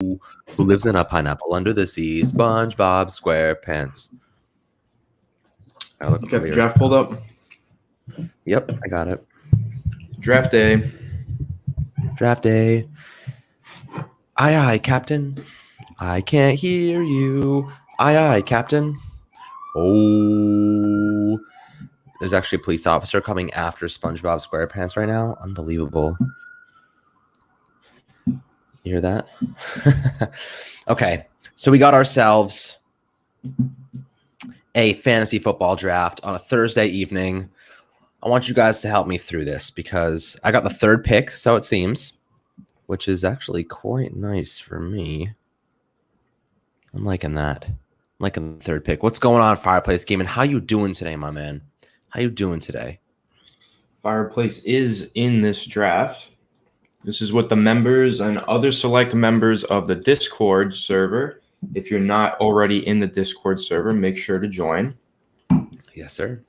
Who lives in a pineapple under the sea? SpongeBob SquarePants. You got the draft pulled up? Yep, I got it. Draft day. Draft day. Aye, aye, Captain. I can't hear you. Aye, aye, Captain. Oh. There's actually a police officer coming after SpongeBob SquarePants right now. Unbelievable. You hear that? Okay, so we got ourselves a fantasy football draft on a Thursday evening. I want you guys to help me through this because I got the third pick, so it seems, which is actually quite nice for me. I'm liking that. I'm liking the third pick. What's going on, Fireplace Gaming? How you doing today, my man? How you doing today? Fireplace is in this draft. This is what the members and other select members of the Discord server. If you're not already in the Discord server, make sure to join. Yes, sir.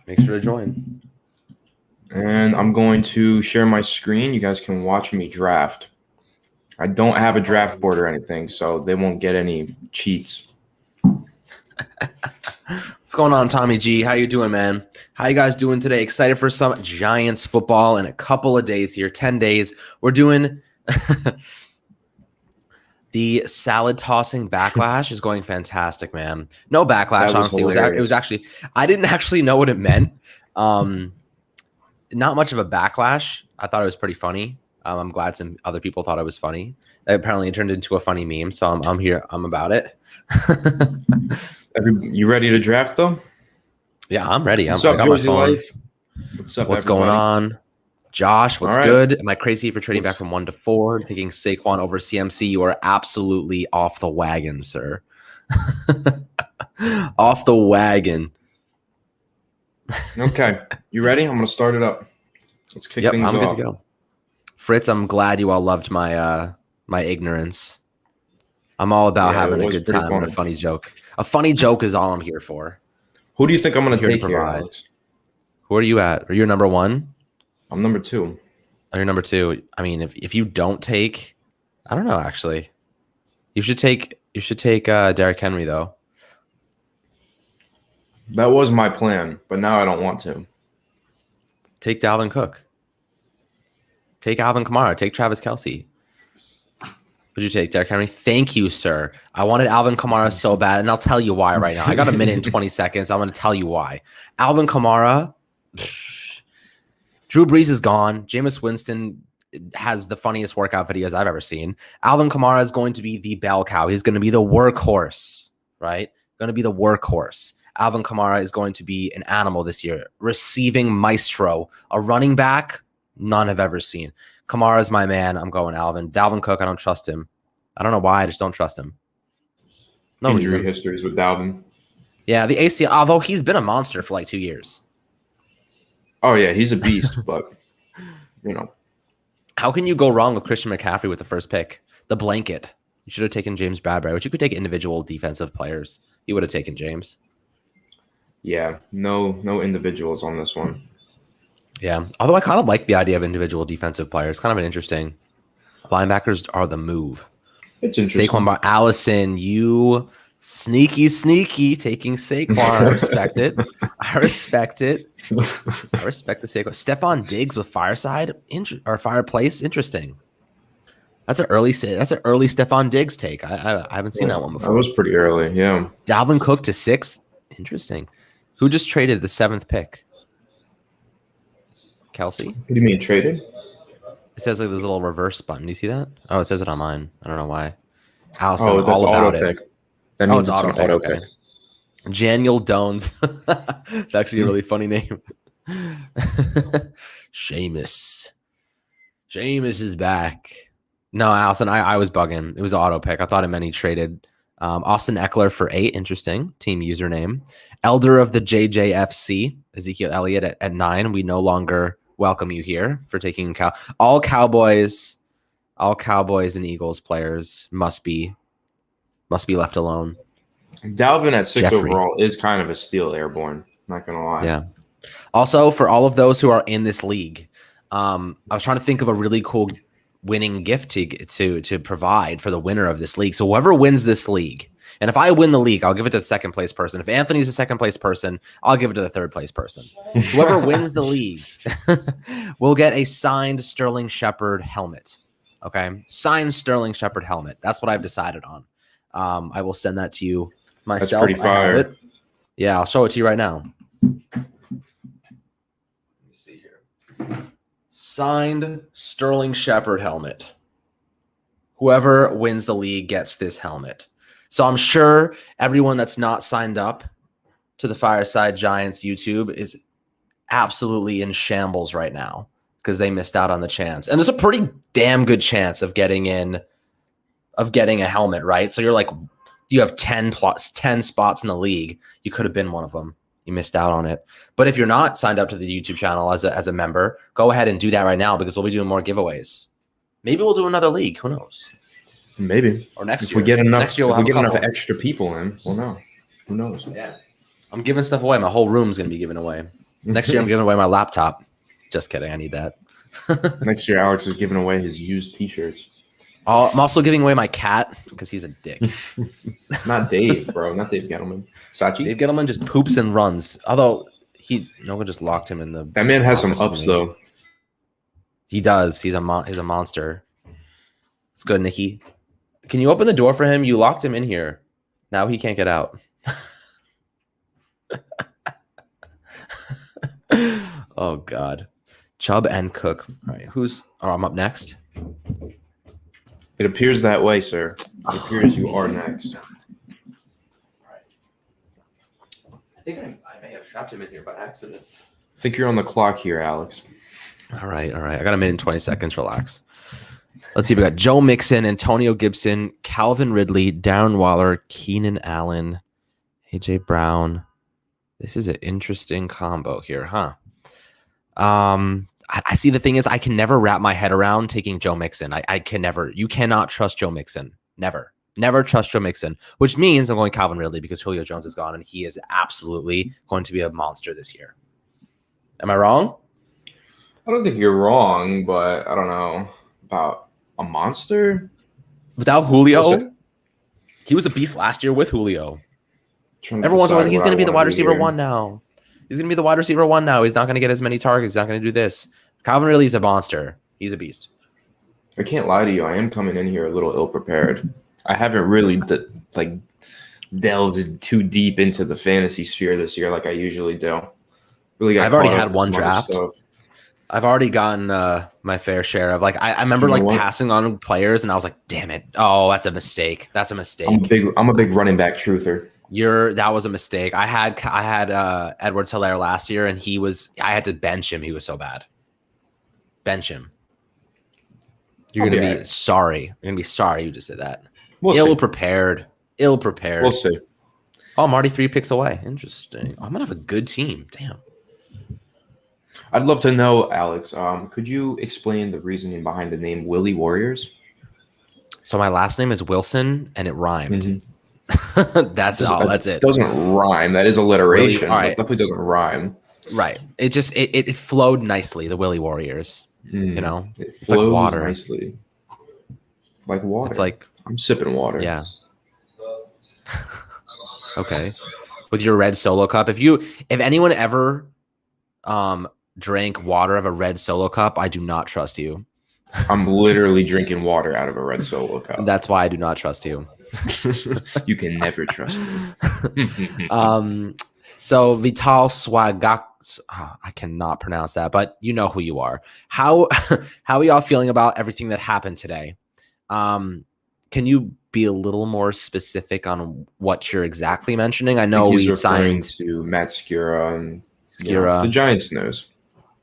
Make sure to join. And I'm going to share my screen. You guys can watch me draft. I don't have a draft board or anything, so they won't get any cheats. What's going on, Tommy G? How you doing, man? How you guys doing today? Excited for some Giants football in a couple of days here, 10 days. We're doing the salad tossing backlash is going fantastic, man. No backlash, honestly. It was actually, I didn't actually know what it meant. Not much of a backlash. I thought it was pretty funny. I'm glad some other people thought it was funny. Apparently, it turned into a funny meme, so I'm here. I'm about it. You ready to draft, though? Yeah, I'm ready. What's up, Jersey Life? What's up, What's going on? Josh, what's good? Am I crazy for trading back from 1 to 4, taking Saquon over CMC? You are absolutely off the wagon, sir. Off the wagon. Okay. You ready? I'm going to start it up. Let's kick things off. I'm good to go. Fritz, I'm glad you all loved my my ignorance. I'm all about having a good time and a funny joke. A funny joke is all I'm here for. Who do you think I'm going to take here, Alex? Who are you at? Are you number 1? I'm number 2. Oh, you're number 2. I mean, if you don't take, I don't know, actually. You should take Derrick Henry, though. That was my plan, but now I don't want to. Take Dalvin Cook. Take Alvin Kamara. Take Travis Kelce. Would you take Derrick Henry? Thank you, sir. I wanted Alvin Kamara so bad, and I'll tell you why right now. I got a minute and 20 seconds. I'm going to tell you why. Alvin Kamara, Drew Brees is gone. Jameis Winston has the funniest workout videos I've ever seen. Alvin Kamara is going to be the bell cow. He's going to be the workhorse, right? Going to be the workhorse. Alvin Kamara is going to be an animal this year. Receiving maestro. A running back, none have ever seen. Kamara's my man. I'm going Alvin. Dalvin Cook, I don't trust him. I don't know why. I just don't trust him. No Injury reason. histories with Dalvin. Yeah, the ACL, although he's been a monster for like 2 years. Oh, yeah, he's a beast, but, you know. How can you go wrong with Christian McCaffrey with the first pick? The blanket. You should have taken James Bradbury, but you could take individual defensive players. You would have taken James. Yeah, no individuals on this one. Yeah, although I kind of like the idea of individual defensive players. Kind of an interesting. Linebackers are the move. It's interesting. Saquon Allison, you sneaky taking Saquon. I respect it. I respect the Saquon. Stephon Diggs with Fireside or Fireplace. Interesting. That's an early Stephon Diggs take. I haven't seen that one before. That was pretty early. Yeah. Dalvin Cook to 6. Interesting. Who just traded the 7th pick? Kelce. What do you mean traded? It says like there's a little reverse button. Do you see that? Oh, it says it on mine. I don't know why. Allison, that's all about auto it. Pick. That means it's an auto pick. Janiel Dones. It's actually a really funny name. Seamus is back. No, Allison, I was bugging. It was an auto pick. I thought it meant he traded Austin Eckler for 8. Interesting. Team username. Elder of the JJFC, Ezekiel Elliott at 9. We no longer welcome you here for taking all Cowboys and Eagles players must be left alone. Dalvin at 6 overall is kind of a steal airborne. Not gonna lie. Yeah. Also, for all of those who are in this league, I was trying to think of a really cool winning gift to provide for the winner of this league. So whoever wins this league, and if I win the league, I'll give it to the second place person. If Anthony's the second place person, I'll give it to the third place person. Whoever wins the league will get a signed Sterling Shepard helmet. Okay, signed Sterling Shepard helmet. That's what I've decided on. I will send that to you myself. That's pretty fire. Yeah, I'll show it to you right now. Let me see here. Signed Sterling Shepard helmet. Whoever wins the league gets this helmet. So I'm sure everyone that's not signed up to the Fireside Giants YouTube is absolutely in shambles right now because they missed out on the chance. And there's a pretty damn good chance of getting a helmet, right? So you're like, you have 10 spots in the league. You could have been one of them. You missed out on it. But if you're not signed up to the YouTube channel as a member, go ahead and do that right now because we'll be doing more giveaways. Maybe we'll do another league. Who knows? Maybe. Or next if year. We get enough, next year if we get enough extra people in, we'll know. Who knows? Yeah. I'm giving stuff away. My whole room's going to be given away. Next year, I'm giving away my laptop. Just kidding. I need that. Next year, Alex is giving away his used T-shirts. I'm also giving away my cat because he's a dick. Not Dave, bro. Not Dave Gettleman. Sachi? Dave Gettleman just poops and runs. Although no one just locked him in the. That man has some ups though. He does. He's a monster. It's good, Nikki. Can you open the door for him? You locked him in here. Now he can't get out. Oh God. Chubb and Cook. All right. I'm up next. It appears that way, sir. It appears you are next. I think I may have trapped him in here by accident. I think you're on the clock here, Alex. All right. I got a minute and 20 seconds. Relax. Let's see. We got Joe Mixon, Antonio Gibson, Calvin Ridley, Darren Waller, Keenan Allen, AJ Brown. This is an interesting combo here, huh? I see the thing is I can never wrap my head around taking Joe Mixon. I can never. You cannot trust Joe Mixon. Never trust Joe Mixon, which means I'm going Calvin Ridley because Julio Jones is gone and he is absolutely going to be a monster this year. Am I wrong? I don't think you're wrong, but I don't know about a monster. Without Julio, he was a beast last year with Julio. Everyone's always like, he's going to be the wide receiver one now. He's going to be the wide receiver one now. He's not going to get as many targets. He's not going to do this. Calvin Ridley's a monster. He's a beast. I can't lie to you. I am coming in here a little ill-prepared. I haven't really delved too deep into the fantasy sphere this year like I usually do. Really, I've already had one draft. I've already gotten my fair share of I remember passing on players and I was like, damn it. Oh, that's a mistake. That's a mistake. I'm a big running back truther. That was a mistake. I had Edwards-Helaire last year and I had to bench him. He was so bad. Bench him. You're going to be sorry. You're going to be sorry you just did that. Ill-prepared. We'll see. Oh, I'm already 3 picks away. Interesting. I'm going to have a good team. Damn. I'd love to know, Alex, could you explain the reasoning behind the name Willie Warriors? So my last name is Wilson and it rhymed. Mm-hmm. That's it. It doesn't rhyme. That is alliteration. Really? All right. It definitely doesn't rhyme. Right. It just it flowed nicely, the Willie Warriors. You know? It's like water. Nicely. Like water. It's like I'm sipping water. Yeah. Okay. With your red Solo cup. If anyone ever drank water out of a red Solo cup, I do not trust you. I'm literally drinking water out of a red Solo cup. That's why I do not trust you. You can never trust me. So Vital Swagak, I cannot pronounce that, but you know who you are. How are y'all feeling about everything that happened today? Can you be a little more specific on what you're exactly mentioning? I know we signed to Matt Skura and the Giants news.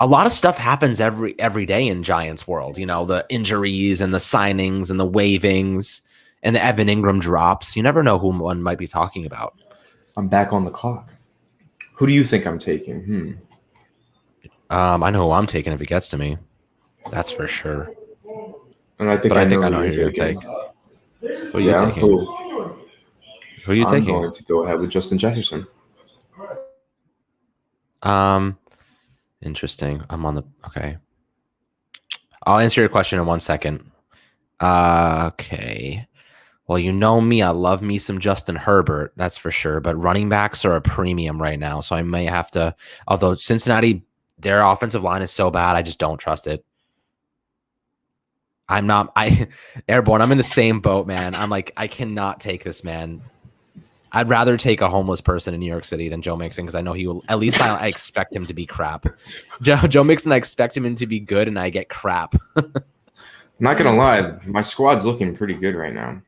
A lot of stuff happens every day in Giants world. You know, the injuries and the signings and the waivings and the Evan Ingram drops. You never know who one might be talking about. I'm back on the clock. Who do you think I'm taking? I know who I'm taking if it gets to me. That's for sure. And I think I know who you're going to take. Who are you taking? Who are you taking? I'm going to go ahead with Justin Jefferson. Interesting. Okay. I'll answer your question in 1 second. Okay. Well, you know me. I love me some Justin Herbert. That's for sure. But running backs are a premium right now. So I may have to, although Cincinnati, their offensive line is so bad, I just don't trust it. Airborne, I'm in the same boat, man. I'm like, I cannot take this, man. I'd rather take a homeless person in New York City than Joe Mixon because I know he will, at least I expect him to be crap. Joe Mixon, I expect him to be good and I get crap. I'm not going to lie. My squad's looking pretty good right now.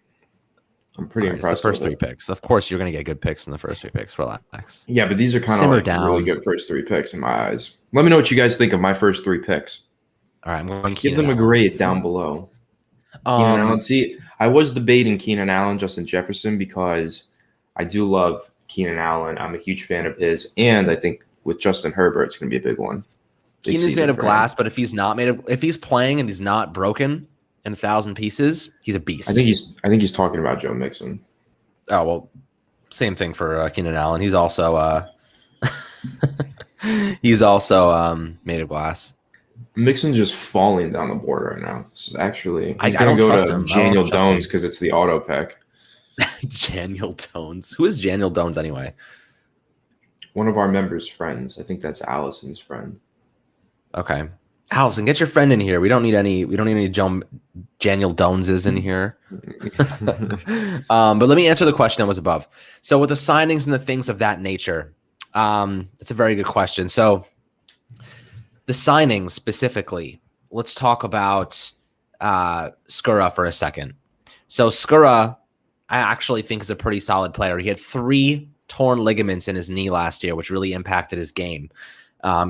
I'm pretty impressed. The first 3 picks. Of course, you're going to get good picks in the first 3 picks. Relax. Yeah, but these are kind of like really good first 3 picks in my eyes. Let me know what you guys think of my first 3 picks. All right, I'm going to give them a grade down below. Keenan Allen. See, I was debating Keenan Allen, Justin Jefferson, because I do love Keenan Allen. I'm a huge fan of his, and I think with Justin Herbert, it's going to be a big one. Keenan's made of glass, but if he's playing and he's not broken in 1,000 pieces, he's a beast. I think he's talking about Joe Mixon. Oh well, same thing for Keenan Allen. He's also made of glass. Mixon's just falling down the board right now. This is actually he's going to go to Daniel Jones because it's the auto pick. Daniel Jones. Who is Daniel Jones anyway? One of our members' friends. I think that's Allison's friend. Okay. Allison, get your friend in here. We don't need any Daniel Joneses in here. But let me answer the question that was above. So with the signings and the things of that nature, it's a very good question. So the signings specifically, let's talk about Skura for a second. So Skura, I actually think is a pretty solid player. He had 3 torn ligaments in his knee last year, which really impacted his game.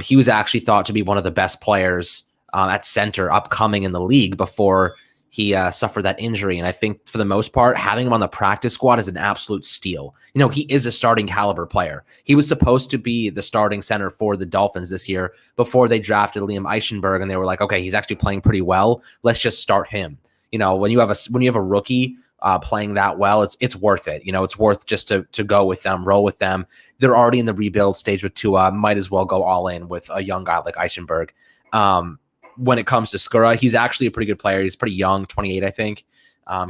He was actually thought to be one of the best players at center upcoming in the league before he suffered that injury. And I think for the most part, having him on the practice squad is an absolute steal. You know, he is a starting caliber player. He was supposed to be the starting center for the Dolphins this year before they drafted Liam Eichenberg. And they were like, okay, he's actually playing pretty well. Let's just start him. You know, when you have a rookie playing that well, it's worth it. You know, it's worth just to go with them, roll with them. They're already in the rebuild stage with Tua. Might as well go all in with a young guy like Eichenberg. When it comes to Skura, he's actually a pretty good player. He's pretty young, 28, I think.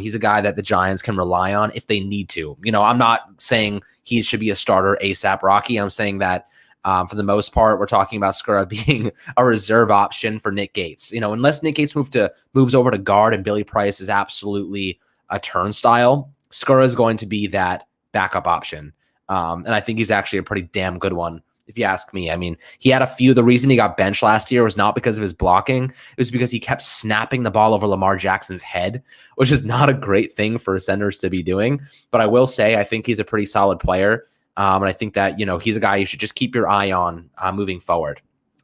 He's a guy that the Giants can rely on if they need to. You know, I'm not saying he should be a starter ASAP Rocky. I'm saying that for the most part, we're talking about Skura being a reserve option for Nick Gates. You know, unless Nick Gates moves over to guard and Billy Price is absolutely a turnstile, Skura is going to be that backup option. And I think he's actually a pretty damn good one, if you ask me. I mean, he had the reason he got benched last year was not because of his blocking. It was because he kept snapping the ball over Lamar Jackson's head, which is not a great thing for centers to be doing. But I will say, I think he's a pretty solid player. And I think that, you know, he's a guy you should just keep your eye on moving forward.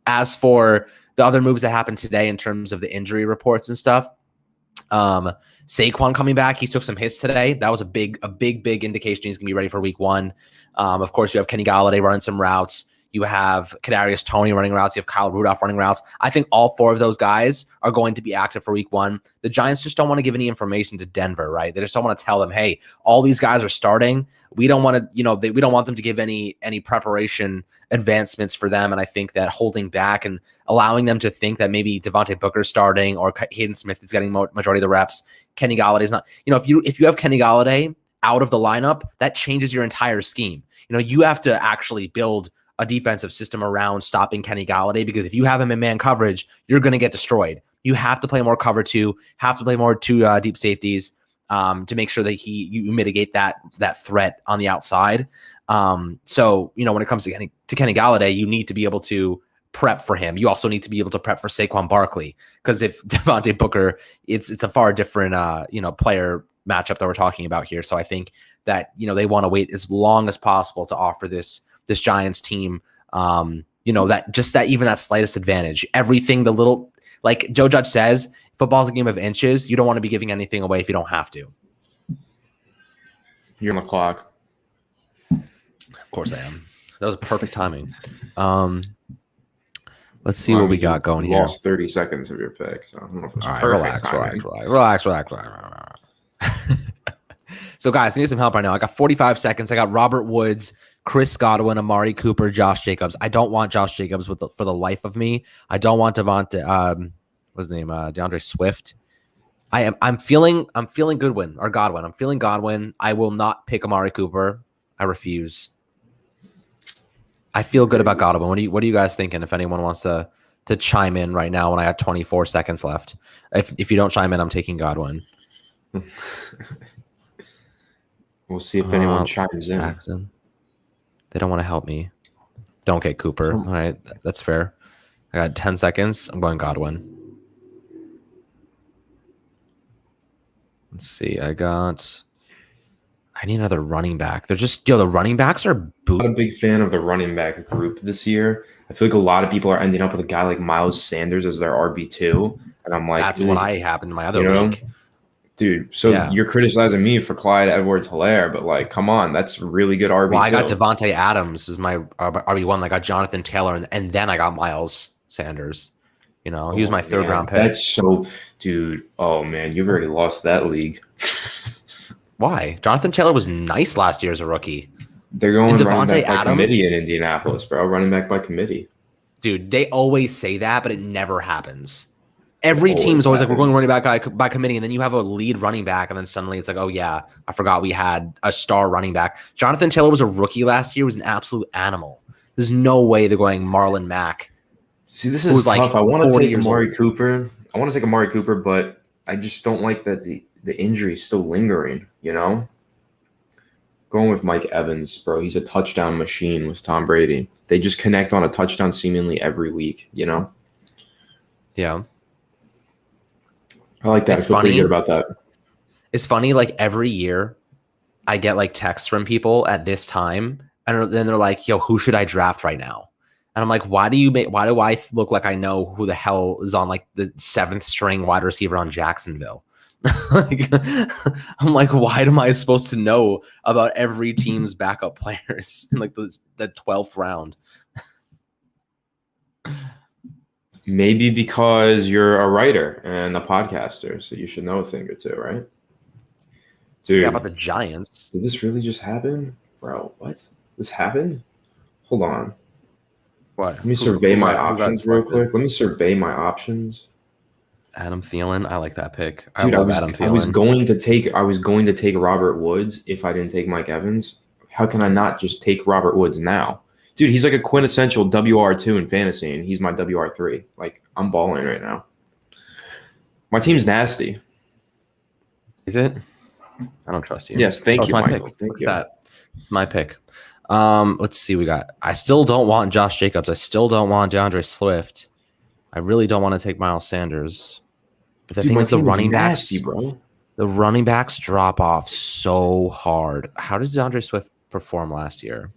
As for the other moves that happened today in terms of the injury reports and stuff, Saquon coming back, he took some hits today. That was a big indication he's going to be ready for week 1. Of course, you have Kenny Golladay running some routes. You have Kadarius Toney running routes. You have Kyle Rudolph running routes. I think all 4 of those guys are going to be active for week 1. The Giants just don't want to give any information to Denver, right? They just don't want to tell them, hey, all these guys are starting. We don't want to, we don't want them to give any preparation advancements for them. And I think that holding back and allowing them to think that maybe Devontae Booker's starting or Hayden Smith is getting majority of the reps, Kenny Galladay's not. You know, if you have Kenny Golladay out of the lineup, that changes your entire scheme. You know, you have to actually build a defensive system around stopping Kenny Golladay, because if you have him in man coverage, you're going to get destroyed. You have to play more cover 2, have to play more 2 deep safeties to make sure that you mitigate that threat on the outside. So, you know, when it comes to Kenny Golladay, you need to be able to prep for him. You also need to be able to prep for Saquon Barkley, because if Devontae Booker, it's a far different, player matchup that we're talking about here. So I think that, you know, they want to wait as long as possible to offer this Giants team, that slightest advantage. Everything, like Joe Judge says, football's a game of inches. You don't want to be giving anything away if you don't have to. You're on the clock. Of course I am. That was perfect timing. Let's see what we got going here. Lost 30 seconds of your pick, so I don't know if it's all right, perfect relax. So, guys, I need some help right now. I got 45 seconds. I got Robert Woods, Chris Godwin, Amari Cooper, Josh Jacobs. I don't want Josh Jacobs for the life of me. I don't want DeAndre Swift. I'm feeling Goodwin or Godwin. I'm feeling Godwin. I will not pick Amari Cooper. I refuse. I feel good about Godwin. What are you guys thinking? If anyone wants to chime in right now when I got 24 seconds left. If you don't chime in, I'm taking Godwin. We'll see if anyone chimes in. Jackson. They don't want to help me. Don't get Cooper. All right, that's fair. I got 10 seconds. I'm going Godwin. Let's see. I need another running back. They're just the running backs are I'm not a big fan of the running back group this year. I feel like a lot of people are ending up with a guy like Miles Sanders as their RB2. And I'm like, that's what I happened in my other league. Dude, so you're criticizing me for Clyde Edwards-Helaire, but like, come on, that's really good RB2. Well, I got Devontae Adams as my RB1. I got Jonathan Taylor, and then I got Miles Sanders. He was my third round pick. That's so, dude. Oh man, you've already lost that league. Why? Jonathan Taylor was nice last year as a rookie. They're going running back by committee in Indianapolis, bro. Running back by committee. Dude, they always say that, but it never happens. Every team's always like, we're going running back by committee, and then you have a lead running back, and then suddenly it's like, oh yeah, I forgot we had a star running back. Jonathan Taylor was a rookie last year, was an absolute animal. There's no way they're going Marlon Mack. See, this is tough. Like I want to take Amari Cooper. But I just don't like that the injury is still lingering, Going with Mike Evans, bro. He's a touchdown machine with Tom Brady. They just connect on a touchdown seemingly every week, Yeah. I like that. I feel pretty good about that. It's funny, like every year I get like texts from people at this time, and then they're like, yo, who should I draft right now? And I'm like, why do I look like I know who the hell is on like the 7th string wide receiver on Jacksonville? I'm like, why am I supposed to know about every team's backup players in like the 12th round? Maybe because you're a writer and a podcaster, so you should know a thing or two, right? Dude, how about the Giants? Did this really just happen? Bro, what? This happened? Hold on. What? Let me survey my options real quick. Let me survey my options. Adam Thielen, I like that pick. Dude, I love Adam Thielen. I was going to take Robert Woods if I didn't take Mike Evans. How can I not just take Robert Woods now? Dude, he's like a quintessential WR2 in fantasy, and he's my WR3. Like, I'm balling right now. My team's nasty. Is it? I don't trust you. Yes, thank you, Michael. Thank you. It's my pick. Let's see. I still don't want Josh Jacobs. I still don't want DeAndre Swift. I really don't want to take Miles Sanders. But the thing is, the running backs, bro. The running backs drop off so hard. How does DeAndre Swift perform last year?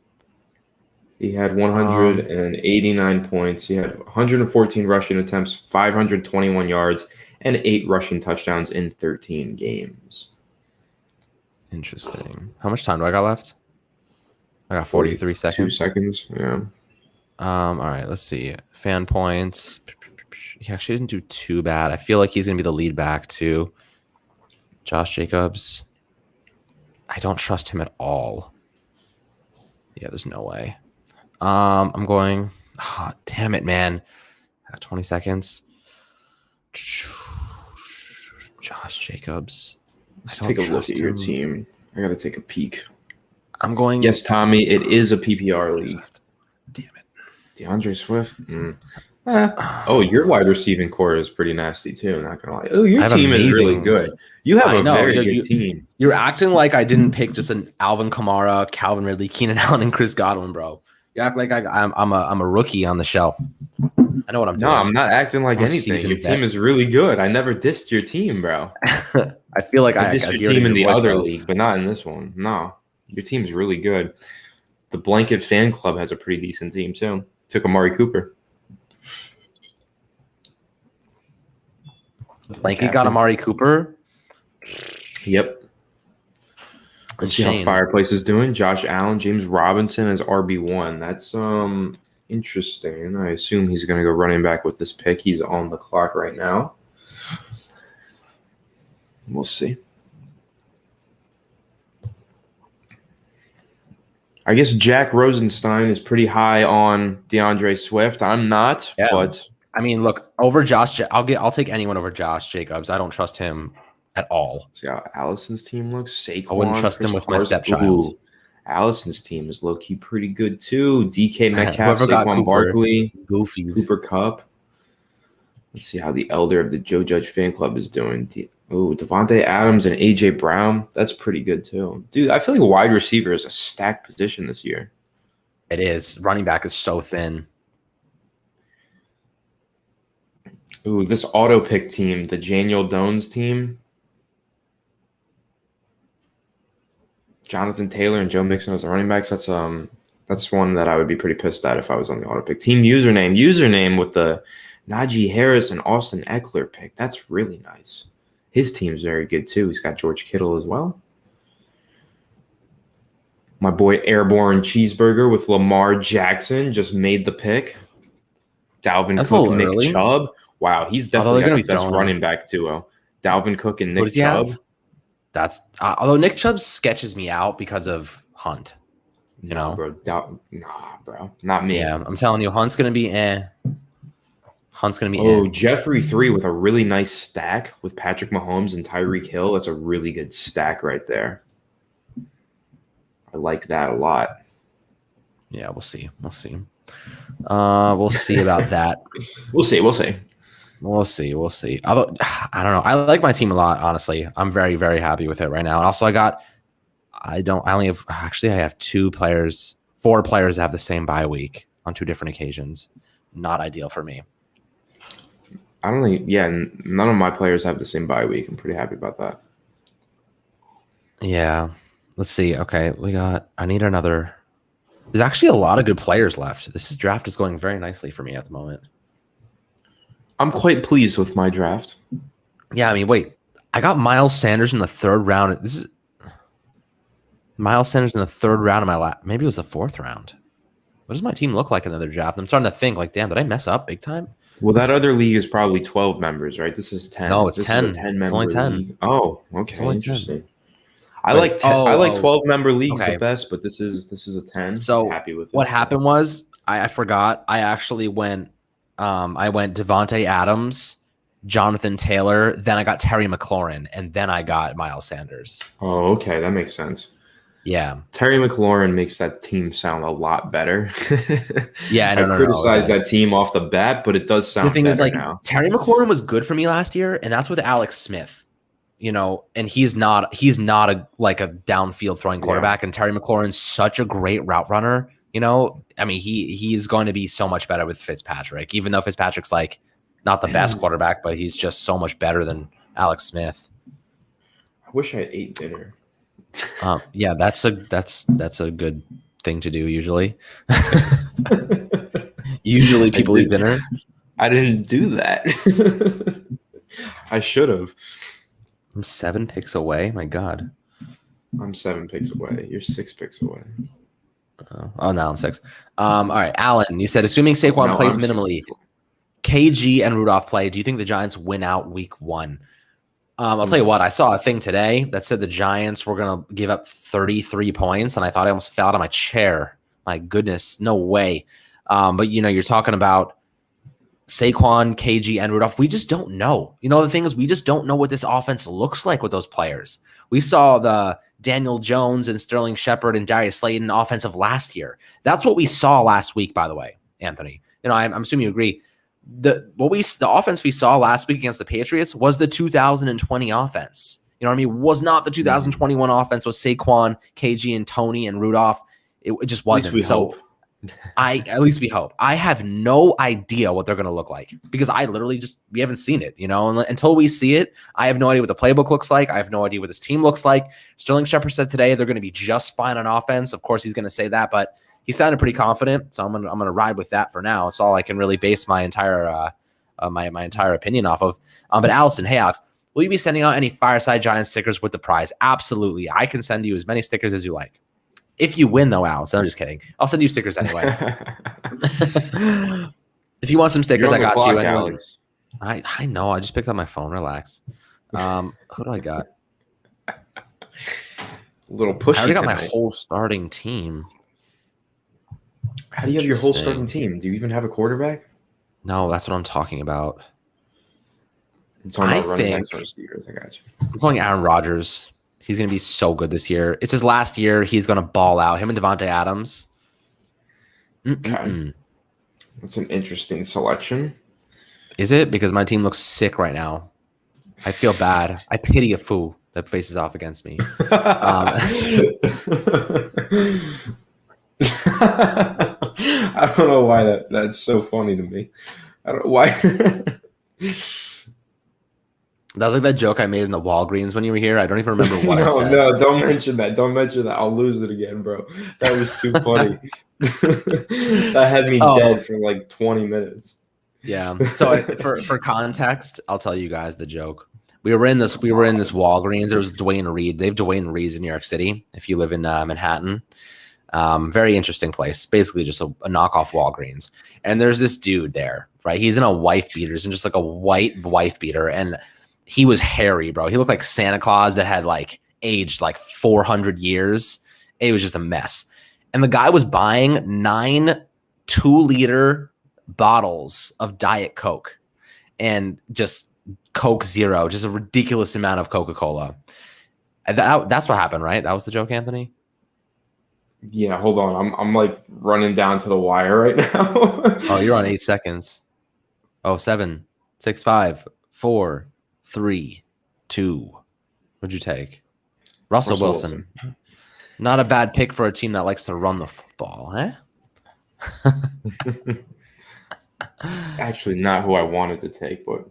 He had 189 points. He had 114 rushing attempts, 521 yards, and 8 rushing touchdowns in 13 games. Interesting. How much time do I got left? I got 43 seconds. 2 seconds, yeah. All right, let's see. Fan points. He actually didn't do too bad. I feel like he's going to be the lead back too. Josh Jacobs. I don't trust him at all. Yeah, there's no way. I'm going. Oh, damn it, man. I got 20 seconds. Josh Jacobs. Let's take a look at your team. I got to take a peek. I'm going. Yes, Tommy, it is a PPR league. Damn it. DeAndre Swift. Oh, your wide receiving core is pretty nasty too. Not gonna lie. Oh, your team is really good. You have a very good team. You're acting like I didn't pick just an Alvin Kamara, Calvin Ridley, Keenan Allen, and Chris Godwin, bro. You act like I'm a rookie on the shelf. I know what I'm doing. No, I'm not acting like anything. Your team is really good. I never dissed your team, bro. I feel like I dissed your team in the other league, but not in this one. No, your team's really good. The Blanket Fan Club has a pretty decent team too. Took Amari Cooper. Blanket got Amari Cooper. Yep. Let's see how Fireplace is doing. Josh Allen, James Robinson as RB1. That's interesting. I assume he's going to go running back with this pick. He's on the clock right now. We'll see. I guess Jack Rosenstein is pretty high on DeAndre Swift. I'm not, but I mean, look, over Josh, I'll take anyone over Josh Jacobs. I don't trust him at all. See how Allison's team looks. I wouldn't Saquon, trust Chris him with my Carson. stepchild. Ooh, Allison's team is low key pretty good too. DK Metcalf, Whoever got Saquon Cooper, Barkley, goofy. Cooper Kupp. Let's see how the elder of the Joe Judge fan club is doing. Devontae Adams and AJ Brown. That's pretty good too, dude. I feel like wide receiver is a stacked position this year. It is. Running back is so thin. Ooh, this auto pick team, the Daniel Dones team. Jonathan Taylor and Joe Mixon as the running backs. That's one that I would be pretty pissed at if I was on the auto pick. Team username with the Najee Harris and Austin Eckler pick. That's really nice. His team's very good too. He's got George Kittle as well. My boy Airborne Cheeseburger with Lamar Jackson just made the pick. Dalvin Cook, Nick early. Chubb. Wow, he's definitely got the best running back duo. Dalvin Cook and Nick Chubb. That's although Nick Chubb sketches me out because of Hunt. Bro. Not me. Yeah, I'm telling you, Hunt's gonna be Hunt's gonna be Jeffrey 3 with a really nice stack with Patrick Mahomes and Tyreek Hill. That's a really good stack right there. I like that a lot. Yeah, we'll see. We'll see about that. We'll see. Although, I don't know. I like my team a lot, honestly. I'm very, very happy with it right now. And also I have 4 players that have the same bye week on 2 different occasions. Not ideal for me. None of my players have the same bye week. I'm pretty happy about that. Yeah. Let's see. Okay. I need another. There's actually a lot of good players left. This draft is going very nicely for me at the moment. I'm quite pleased with my draft. Yeah, I mean, wait. I got Miles Sanders in the 3rd round. This is Miles Sanders in the 3rd round of my last. Maybe it was the 4th round. What does my team look like in the other draft? I'm starting to think, like, damn, did I mess up big time? Well, that other league is probably 12 members, right? This is 10. No, it's this 10. Is a 10 member it's only 10. league. Oh, okay. It's only Interesting. 10. I like 12 member leagues okay. the best, but this is a 10. So I'm happy with what it. happened was I forgot. I actually went Devontae Adams, Jonathan Taylor, then I got Terry McLaurin, and then I got Miles Sanders. Oh, okay, that makes sense. Yeah, Terry McLaurin makes that team sound a lot better. Yeah, I criticized that team off the bat, but it does sound. The thing better is, like, now. Terry McLaurin was good for me last year, and that's with Alex Smith. And he's not a downfield throwing quarterback. Yeah. And Terry McLaurin's such a great route runner. I mean, he is going to be so much better with Fitzpatrick, even though Fitzpatrick's like not the best quarterback, but he's just so much better than Alex Smith. I wish I had ate dinner. Yeah, that's a good thing to do usually. Usually people eat dinner. I didn't do that. I should have. I'm 7 picks away. My God. I'm 7 picks away. You're 6 picks away. Oh, now I'm 6. All right, Alan, you said assuming Saquon plays minimally, KG and Rudolph play, do you think the Giants win out week 1? I'll tell you what, I saw a thing today that said the Giants were going to give up 33 points, and I thought I almost fell out of my chair. My goodness, no way. But, you're talking about Saquon, KG, and Rudolph. We just don't know. The thing is, we just don't know what this offense looks like with those players. We saw the Daniel Jones and Sterling Shepard and Darius Slayton offensive last year. That's what we saw last week, by the way, Anthony. I'm assuming you agree. The offense we saw last week against the Patriots was the 2020 offense. You know what I mean? Was not the 2021 offense with Saquon, KG, and Tony and Rudolph. It just wasn't. At least we hope. I have no idea what they're going to look like because I literally we haven't seen it, and until we see it, I have no idea what the playbook looks like. I have no idea what this team looks like. Sterling Shepard said today they're going to be just fine on offense. Of course, he's going to say that, but he sounded pretty confident. So I'm going to ride with that for now. It's all I can really base my entire, my entire opinion off of. But Allison, hey Alex, will you be sending out any Fireside Giants stickers with the prize? Absolutely. I can send you as many stickers as you like. If you win, though, Allison, I'm just kidding. I'll send you stickers anyway. If you want some stickers, I got you. Alex. I know. I just picked up my phone. Relax. Who do I got? Little pushy. I already got my whole starting team. How do you have your whole starting team? Do you even have a quarterback? No, that's what I'm talking about. I'm talking I about running think backs or receivers. I got you. I'm going Aaron Rodgers. He's going to be so good this year. It's his last year. He's going to ball out. Him and Devontae Adams. Okay. That's an interesting selection. Is it? Because my team looks sick right now. I feel bad. I pity a fool that faces off against me. I don't know why that's so funny to me. I don't why. That was like that joke I made in the Walgreens when you were here. I don't even remember what I said. No, don't mention that. Don't mention that. I'll lose it again, bro. That was too funny. That had me dead for like 20 minutes. Yeah. So for context, I'll tell you guys the joke. We were in this Walgreens. There was Dwayne Reed. They have Dwayne Reed's in New York City. If you live in Manhattan, very interesting place. Basically, just a knockoff Walgreens. And there's this dude there, right? He's in a wife beater. He's in just like a white wife beater, and he was hairy, bro. He looked like Santa Claus that had like aged like 400 years. It was just a mess. And the guy was buying 9 2-liter bottles of Diet Coke and just Coke Zero, just a ridiculous amount of Coca-Cola. That's what happened, right? That was the joke, Anthony? Yeah, hold on. I'm like running down to the wire right now. Oh, you're on 8 seconds. Oh, 7, 6, 5, 4, 3, 2. What'd you take? Russell Wilson. Not a bad pick for a team that likes to run the football, eh? Actually, not who I wanted to take, but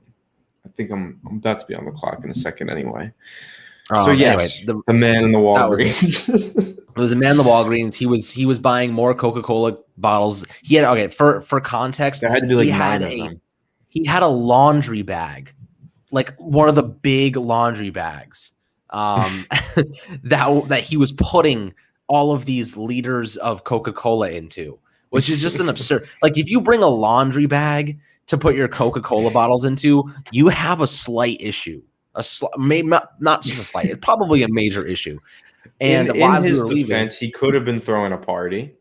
I think I'm about to be on the clock in a second anyway. So yes, anyway, the man in the Walgreens. It was a man in the Walgreens. He was buying more Coca-Cola bottles. He had for context. There had to be like 9 of them. He had a laundry bag, like one of the big laundry bags, that he was putting all of these liters of Coca-Cola into, which is just an absurd. Like if you bring a laundry bag to put your Coca-Cola bottles into, you have a slight issue. Maybe not just a slight. It's probably a major issue. And in his defense, he could have been throwing a party.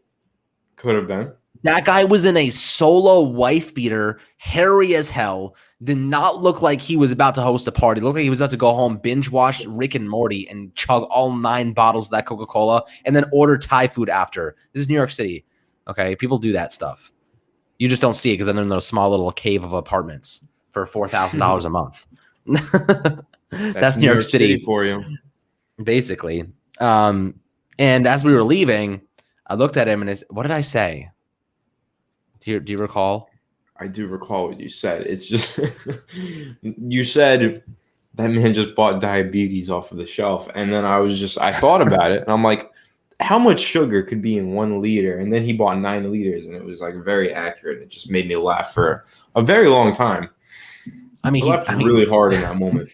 Could have been. That guy was in a solo wife beater, hairy as hell. Did not look like he was about to host a party. Looked like he was about to go home, binge watch Rick and Morty, and chug all 9 bottles of that Coca-Cola, and then order Thai food after. This is New York City. Okay, people do that stuff. You just don't see it because then they're in those small little cave of apartments for $4,000 a month. That's New York City for you, basically. And as we were leaving, I looked at him and what did I say? Do you recall? I do recall what you said. It's just you said that man just bought diabetes off of the shelf, and then I thought about it, and I'm like, how much sugar could be in 1 liter? And then he bought 9 liters, and it was like very accurate. It just made me laugh for a very long time. I laughed really hard in that moment.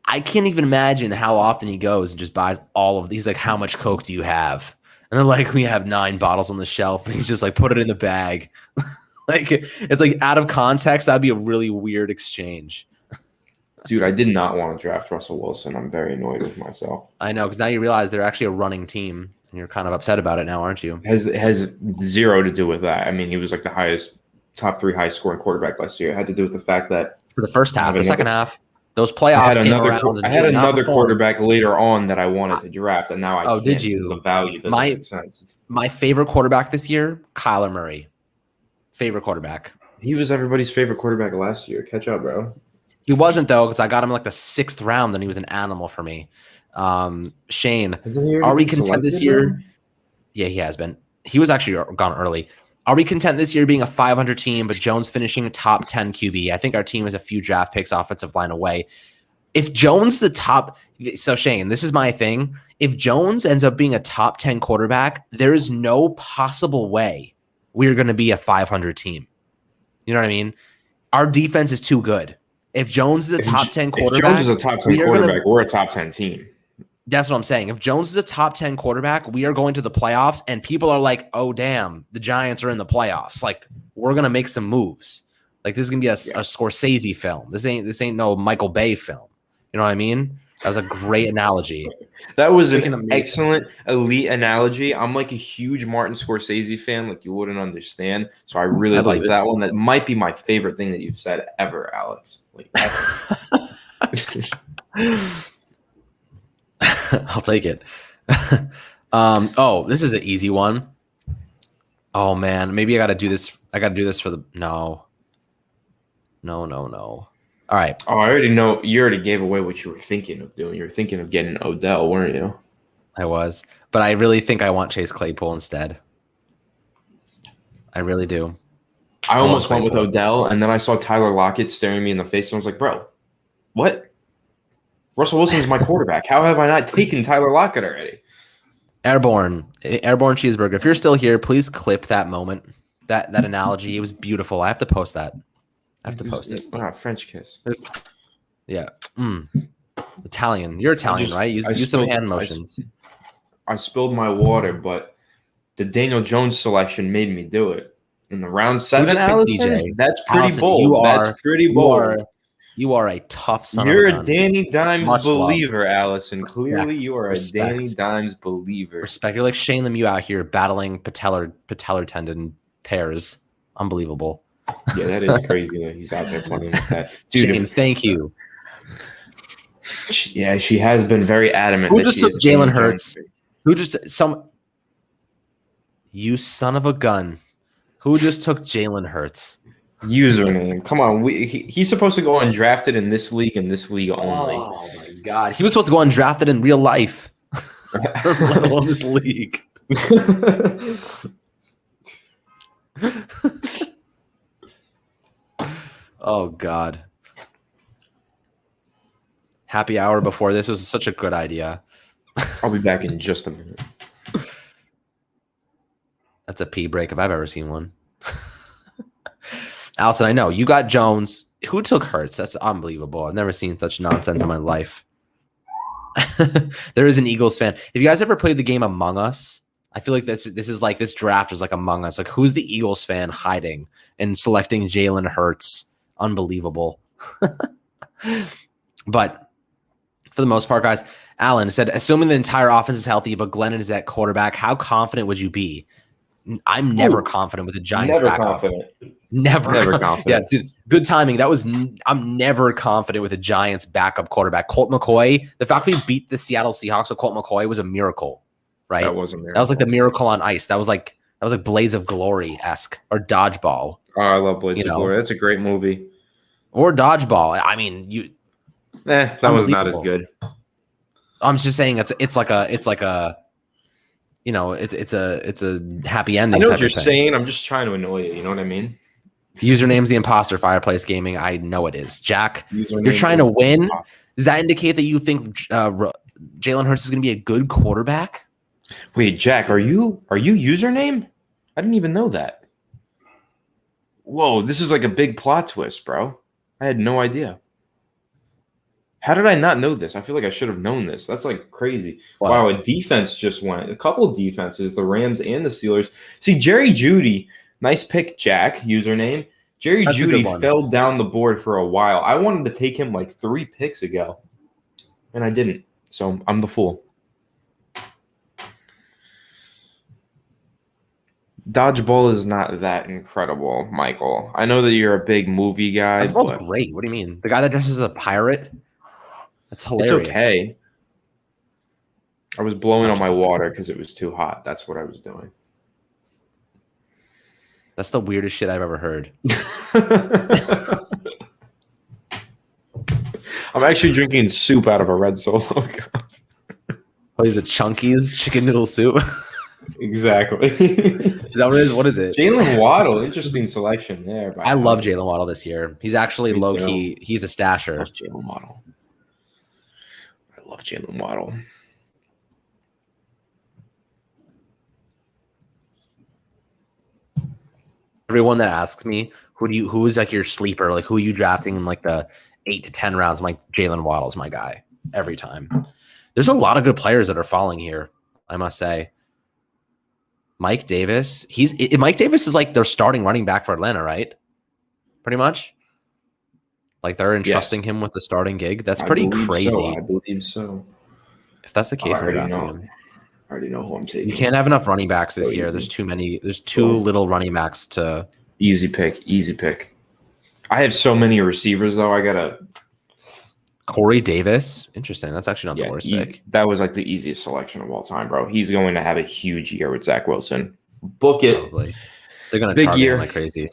I can't even imagine how often he goes and just buys all of these. Like, how much Coke do you have? And they're like, we have 9 bottles on the shelf. And he's just like, put it in the bag. Like, it's like out of context. That'd be a really weird exchange. Dude, I did not want to draft Russell Wilson. I'm very annoyed with myself. I know, because now you realize they're actually a running team. And you're kind of upset about it now, aren't you? It has zero to do with that. I mean, he was like the top 3 highest scoring quarterback last year. It had to do with the fact that for the first half, the second half, those playoffs I had another quarterback later on that I wanted to draft, and now I can't. Did you? The value doesn't make sense. My favorite quarterback this year, Kyler Murray. Favorite quarterback. He was everybody's favorite quarterback last year. Catch up, bro. He wasn't, though, because I got him in like the 6th round, and he was an animal for me. Shane, are we content this year? Bro? Yeah, he has been. He was actually gone early. Are we content this year being a 500 team, but Jones finishing top 10 QB? I think our team is a few draft picks offensive line away. If Jones the top – so, Shane, this is my thing. If Jones ends up being a top 10 quarterback, there is no possible way we're going to be a 500 team. You know what I mean? Our defense is too good. If Jones is a top 10 quarterback – If Jones is a top 10 quarterback, we're a top 10 team. That's what I'm saying. If Jones is a top 10 quarterback, we are going to the playoffs, and people are like, oh, damn, the Giants are in the playoffs. Like, we're going to make some moves. Like, this is going to be a Scorsese film. This ain't no Michael Bay film. You know what I mean? That was a great analogy. That was Freaking an amazing. excellent elite analogy. I'm like a huge Martin Scorsese fan, like you wouldn't understand. So I really I believe like that one. That might be my favorite thing that you've said ever, Alex. Like ever. I'll take it. Oh, this is an easy one. Oh man, maybe I gotta do this. I gotta do this for the no. All right. Oh, I already know. You already gave away what you were thinking of doing. You were thinking of getting Odell, weren't you? I was, but I really think I want Chase Claypool instead. I really do. I almost went with Claypool. Odell, and then I saw Tyler Lockett staring me in the face, and I was like, bro, what? Russell Wilson's my quarterback. How have I not taken Tyler Lockett already? Airborne cheeseburger. If you're still here, please clip that moment, that analogy. It was beautiful. I have to post that. I have to post it. French kiss. Yeah. Italian. You're Italian, right? Use some hand motions. I spilled my water, but the Daniel Jones selection made me do it. In the round 7, Allison, that's pretty Allison, bold. That's pretty bold. You are a tough son You're of a gun. a Danny Dimes Much believer, love. Allison. Clearly, you are a Danny Dimes believer. Respect. You're like Shane Lemieux out here battling patellar tendon tears. Unbelievable. Yeah, that is crazy that he's out there playing with that. Dude, Shane, thank you. Yeah, she has been very adamant. Who just took Jalen Hurts? Who just you son of a gun. Who just took Jalen Hurts? Username. Come on. He's supposed to go undrafted in this league and this league only. Oh, my God. He was supposed to go undrafted in real life. Let alone this league. Oh, God. Happy hour before this was such a good idea. I'll be back in just a minute. That's a pee break if I've ever seen one. Allison, I know you got Jones. Who took Hurts? That's unbelievable. I've never seen such nonsense in my life. There is an Eagles fan. Have you guys ever played the game Among Us? I feel like this is like this draft is like Among Us. Like, who's the Eagles fan hiding and selecting Jalen Hurts? Unbelievable. But for the most part, guys, Alan said, assuming the entire offense is healthy, but Glennon is at quarterback, how confident would you be? I'm never confident with the Giants backup. Never confident. Yeah, dude, good timing. I'm never confident with a Giants backup quarterback. Colt McCoy, the fact we beat the Seattle Seahawks with Colt McCoy was a miracle, right? That was a miracle. That was like the miracle on ice. That was like Blades of Glory-esque or Dodgeball. Oh, I love Blades of Glory. That's a great movie. Or Dodgeball. I mean, that was not as good. I'm just saying it's like a it's a happy ending. I know what you're saying. I'm just trying to annoy you. You know what I mean? Username's the imposter. Fireplace Gaming. I know it is. Jack, you're trying to win. Does that indicate that you think Jalen Hurts is going to be a good quarterback? Wait, Jack, are you username? I didn't even know that. Whoa, this is like a big plot twist, bro. I had no idea. How did I not know this? I feel like I should have known this. That's like crazy. Wow, a defense just went. A couple of defenses, the Rams and the Steelers. See, Jerry Jeudy, nice pick, Jack, username. Jerry Jeudy fell down the board for a while. I wanted to take him like 3 picks ago, and I didn't. So I'm the fool. Dodgeball is not that incredible, Michael. I know that you're a big movie guy. Dodgeball's great. What do you mean? The guy that dresses as a pirate? That's hilarious. It's okay. I was blowing on my water because it was too hot. That's what I was doing. That's the weirdest shit I've ever heard. I'm actually drinking soup out of a red Solo cup. Oh, is it Chunky's chicken noodle soup? Exactly. Is that what it is? What is it? Jalen Waddle, interesting selection there. I love Jalen Waddle this year. He's actually low key. He's a stasher. I love Jalen Waddle. I love Jalen Waddle. Everyone that asks me who's like your sleeper, like who are you drafting in like the 8 to 10 rounds, I'm like, Jalen Waddle's my guy every time. There's a lot of good players that are falling here, I must say. Mike Davis, Mike Davis is like their starting running back for Atlanta, right? Pretty much. Like they're Yes, entrusting him with the starting gig. That's I pretty believe so. crazy. I believe so. If that's the Oh, case, I'm drafting him. I already know who I'm You taking. can't have enough running backs So this year. There's easy. too many. There's too Boom. little running backs to. Easy pick. Easy pick. I have so many receivers though. I gotta. Corey Davis. Interesting. That's actually not the Yeah, worst pick. that was like the easiest selection of all time, bro. He's going to have a huge year with Zach Wilson. Book it. Probably. They're going to Big target year. him like crazy.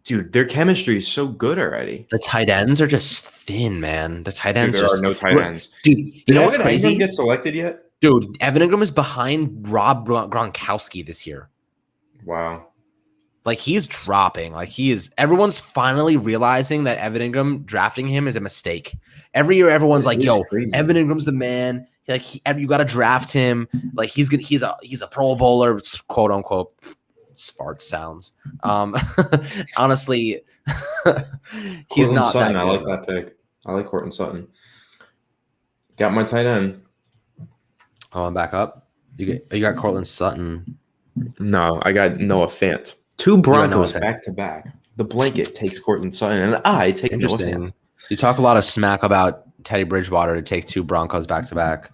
Dude, their chemistry is so good already. The tight ends are just thin, man. The tight ends Dude, there just are no tight ends. Dude, you Did know what's Evan crazy? Engram get selected yet? Dude, Evan Ingram is behind Rob Gronkowski this year. Wow. Like he's dropping. Like he is. Everyone's finally realizing that Evan Ingram drafting him is a mistake. Every year, everyone's like, "Yo, crazy. Evan Ingram's the man. Like you got to draft him. Like he's a Pro Bowler, quote unquote." Fart sounds. Honestly, he's Courtland not Sutton, that I good. like that pick. I like Courtland Sutton. Got my tight end. Oh, I'm back up. You got Courtland Sutton. No, I got Noah Fant. 2 Broncos back to back. The blanket takes Courtland Sutton, and I take Noah Interesting. Fant. You talk a lot of smack about Teddy Bridgewater to take 2 Broncos back to back.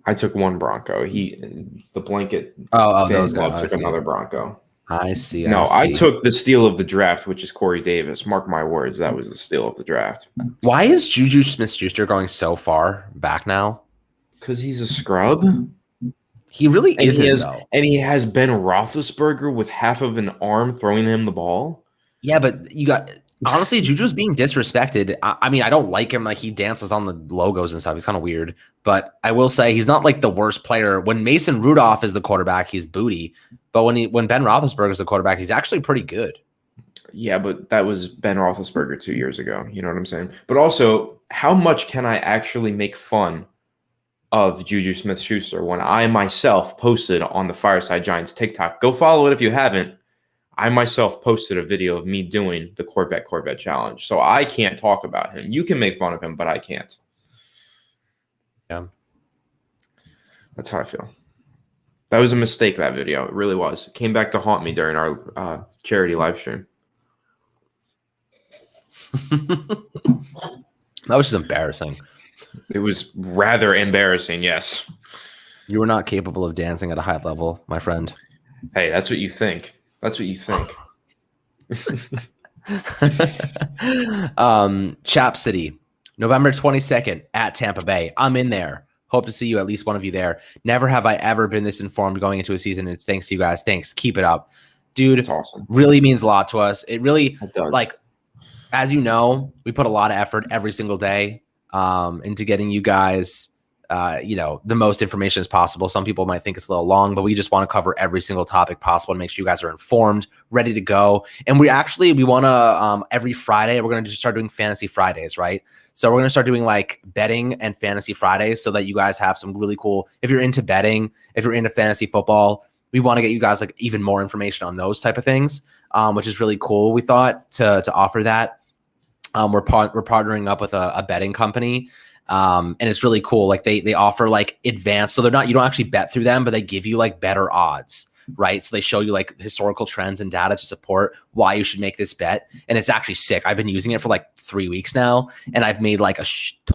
I took 1 Bronco. The blanket. Those guys took another Bronco. I see. I took the steal of the draft, which is Corey Davis. Mark my words, that was the steal of the draft. Why is Juju Smith-Schuster going so far back now? Because he's a scrub. He really isn't, though. And he has Ben Roethlisberger with half of an arm throwing him the ball. Yeah, but you got honestly, Juju's being disrespected. I mean, I don't like him. Like he dances on the logos and stuff. He's kind of weird. But I will say he's not like the worst player. When Mason Rudolph is the quarterback, he's booty. But when Ben Roethlisberger is the quarterback, he's actually pretty good. Yeah, but that was Ben Roethlisberger 2 years ago. You know what I'm saying? But also, how much can I actually make fun of Juju Smith-Schuster when I myself posted on the Fireside Giants TikTok? Go follow it if you haven't. I myself posted a video of me doing the Corvette challenge. So I can't talk about him. You can make fun of him, but I can't. Yeah. That's how I feel. That was a mistake, that video. It really was. It came back to haunt me during our charity live stream. That was just embarrassing. It was rather embarrassing, yes. You were not capable of dancing at a high level, my friend. Hey, that's what you think. That's what you think. Chap City, November 22nd at Tampa Bay. I'm in there. Hope to see you, at least one of you there. Never have I ever been this informed going into a season. It's thanks to you guys. Thanks. Keep it up. Dude, it's awesome. Really means a lot to us. It really, does. Like, as you know, we put a lot of effort every single day into getting you guys the most information as possible. Some people might think it's a little long, but we just want to cover every single topic possible and make sure you guys are informed, ready to go. And we want to every Friday, we're going to start doing fantasy Fridays, right? So we're going to start doing like betting and fantasy Fridays so that you guys have some really cool, if you're into betting, if you're into fantasy football, we want to get you guys like even more information on those type of things, which is really cool. We thought to offer that. We're partnering up with a betting company. And it's really cool. Like they offer like advanced, so you don't actually bet through them, but they give you like better odds, right? So they show you like historical trends and data to support why you should make this bet. And it's actually sick. I've been using it for like 3 weeks now, and I've made like a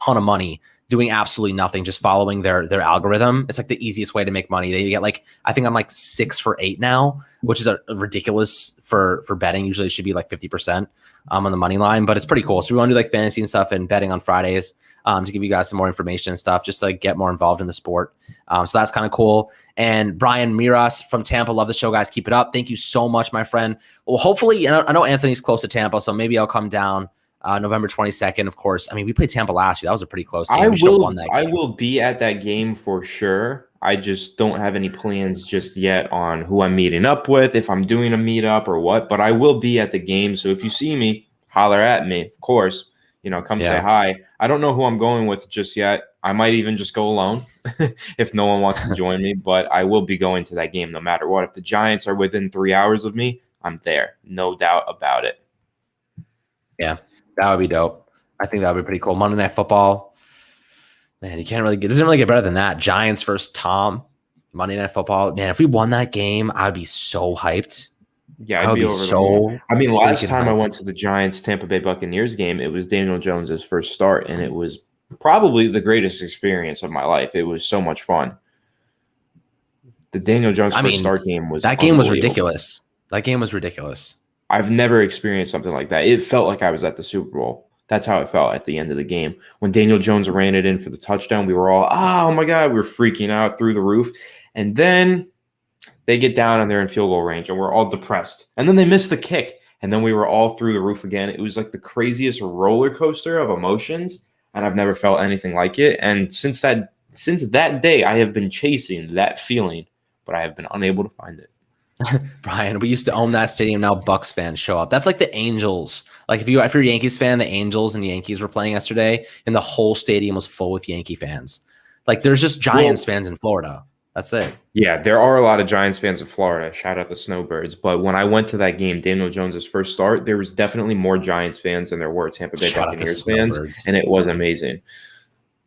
ton of money doing absolutely nothing, just following their algorithm. It's like the easiest way to make money. They get like, I think I'm like 6 for 8 now, which is a ridiculous for betting. Usually it should be like 50% on the money line, but it's pretty cool. So we want to do like fantasy and stuff and betting on Fridays to give you guys some more information and stuff, just to like get more involved in the sport. So that's kind of cool. And Brian Miras from Tampa, love the show, guys. Keep it up. Thank you so much, my friend. Well, hopefully, I know Anthony's close to Tampa, so maybe I'll come down November 22nd, of course. I mean, we played Tampa last year. That was a pretty close game. We should have won that game. I will be at that game for sure. I just don't have any plans just yet on who I'm meeting up with, if I'm doing a meetup or what, but I will be at the game. So if you see me, holler at me, of course. Come say hi. I don't know who I'm going with just yet. I might even just go alone if no one wants to join me, but I will be going to that game no matter what. If the Giants are within 3 hours of me, I'm there. No doubt about it. Yeah, that would be dope. I think that would be pretty cool. Monday Night Football. Man, it doesn't really get better than that. Giants versus Tom. Monday Night Football. Man, if we won that game, I'd be so hyped. Yeah, I I'd would be be over the moon. so I mean, last freaking time I hyped. went to the Giants Tampa Bay Buccaneers game, it was Daniel Jones's first start, and it was probably the greatest experience of my life. It was so much fun. The Daniel Jones I first mean, start game was that game was unbelievable. ridiculous. That game was ridiculous. I've never experienced something like that. It felt like I was at the Super Bowl. That's how it felt at the end of the game. When Daniel Jones ran it in for the touchdown, we were all, oh my God, we were freaking out through the roof. And then they get down and they're in field goal range and we're all depressed. And then they miss the kick. And then we were all through the roof again. It was like the craziest roller coaster of emotions. And I've never felt anything like it. And since that day, I have been chasing that feeling, but I have been unable to find it. Brian, we used to own that stadium. Now Bucks fans show up. That's like the Angels. Like if you're a Yankees fan, the Angels and Yankees were playing yesterday, and the whole stadium was full with Yankee fans. Like there's just Giants fans in Florida. That's it. Yeah, there are a lot of Giants fans in Florida. Shout out the Snowbirds. But when I went to that game, Daniel Jones' first start, there was definitely more Giants fans than there were Tampa Bay Shout out to Buccaneers fans, Snowbirds. and it was amazing.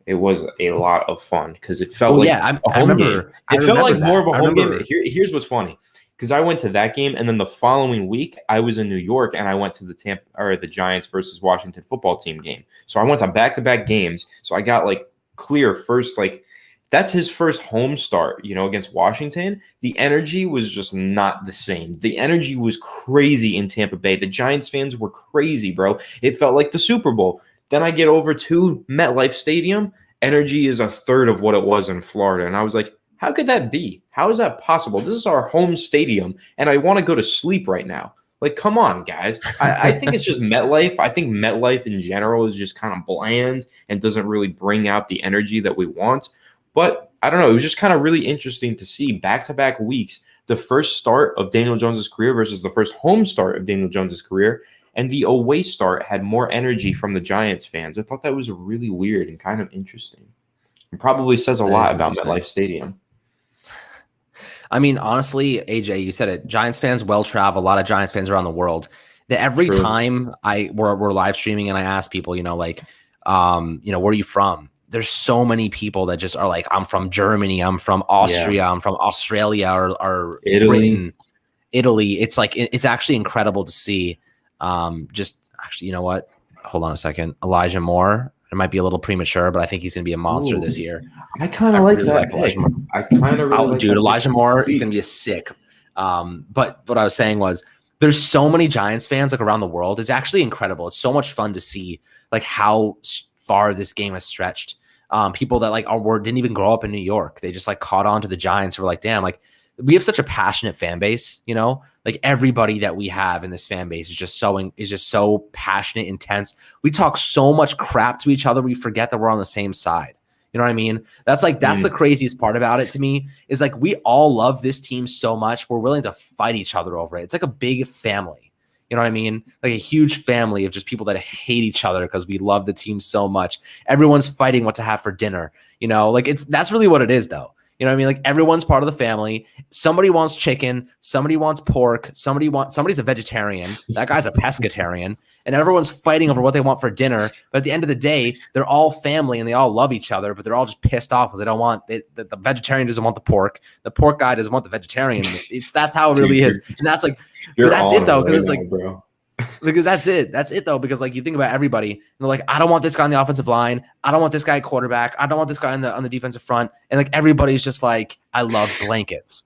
It was a lot of fun because it felt like I a home remember. game. It felt like more of a home game. Remember. Here's what's funny. Because I went to that game, and then the following week I was in New York, and I went to the Giants versus Washington football team game. So I went to back-to-back games. So I got like clear first, like that's his first home start, against Washington. The energy was just not the same. The energy was crazy in Tampa Bay. The Giants fans were crazy, bro. It felt like the Super Bowl. Then I get over to MetLife Stadium. Energy is a third of what it was in Florida, and I was like, how could that be? How is that possible? This is our home stadium, and I want to go to sleep right now. Like, come on, guys. I think it's just MetLife. I think MetLife in general is just kind of bland and doesn't really bring out the energy that we want. But I don't know. It was just kind of really interesting to see back-to-back weeks, the first start of Daniel Jones' career versus the first home start of Daniel Jones' career. And the away start had more energy from the Giants fans. I thought that was really weird and kind of interesting. It probably says a lot about MetLife Stadium. I mean, honestly, AJ, you said it. Giants fans well travel. A lot of Giants fans around the world. That every True. time we're live streaming and I ask people, where are you from? There's so many people that just are like, I'm from Germany, I'm from Austria, I'm from Australia, or Britain, Italy. It's like it's actually incredible to see. You know what? Hold on a second. Elijah Moore. It might be a little premature, but I think he's going to be a monster this year. I kind of like that pick. I kind of really like that. Elijah Moore is going to be a sick. But what I was saying was there's so many Giants fans like around the world. It's actually incredible. It's so much fun to see like how far this game has stretched. People that didn't even grow up in New York. They just like caught on to the Giants and were like, damn, like we have such a passionate fan base, like everybody that we have in this fan base is just so passionate, intense. We talk so much crap to each other. We forget that we're on the same side. You know what I mean? That's the craziest part about it to me is like, we all love this team so much. We're willing to fight each other over it. It's like a big family. You know what I mean? Like a huge family of just people that hate each other because we love the team so much. Everyone's fighting what to have for dinner. That's really what it is though. You know what I mean? Like everyone's part of the family. Somebody wants chicken. Somebody wants pork. Somebody's a vegetarian. That guy's a pescatarian. And everyone's fighting over what they want for dinner. But at the end of the day, they're all family and they all love each other, but they're all just pissed off because they don't want the vegetarian doesn't want the pork. The pork guy doesn't want the vegetarian. That's how it really is. And that's like, that's it though. Because it's like, bro. Because that's it though. Because like you think about everybody, and they're like, I don't want this guy on the offensive line. I don't want this guy at quarterback. I don't want this guy on the defensive front. And like everybody's just like, I love blankets.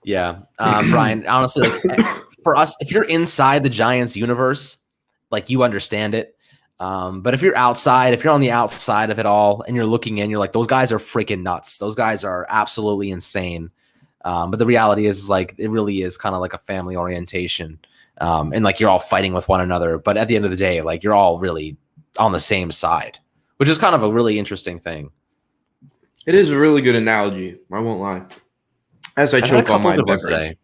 Yeah, Brian. Honestly, like, for us, if you're inside the Giants universe, like you understand it. But if you're outside, if you're on the outside of it all and you're looking in, you're like, those guys are freaking nuts. Those guys are absolutely insane. But the reality is like, it really is kind of like a family orientation. And like, you're all fighting with one another. But at the end of the day, like you're all really on the same side, which is kind of a really interesting thing. It is a really good analogy. I won't lie. As I choke on my beverage.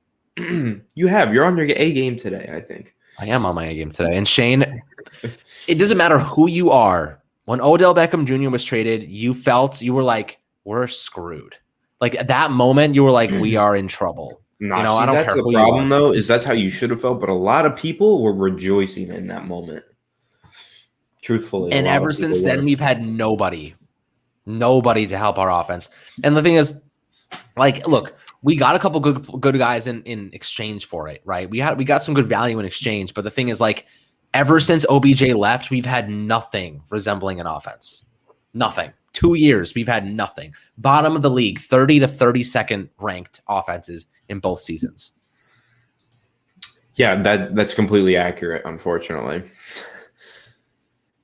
You're on your A game today, I think. I am on my A game today. And Shane, it doesn't matter who you are. When Odell Beckham Jr. was traded, you were like, we're screwed. Like at that moment, you were like, we are in trouble. I don't care. That's the problem, though, is that's how you should have felt. But a lot of people were rejoicing in that moment. Truthfully, a And lot ever of people since then, were. we've had nobody to help our offense. And the thing is, like, look, we got a couple good guys in exchange for it, right? We got some good value in exchange, but the thing is, like, ever since OBJ left, we've had nothing resembling an offense. Nothing. 2 years, we've had nothing. Bottom of the league, 30 to 32nd ranked offenses in both seasons. Yeah, that's completely accurate, unfortunately.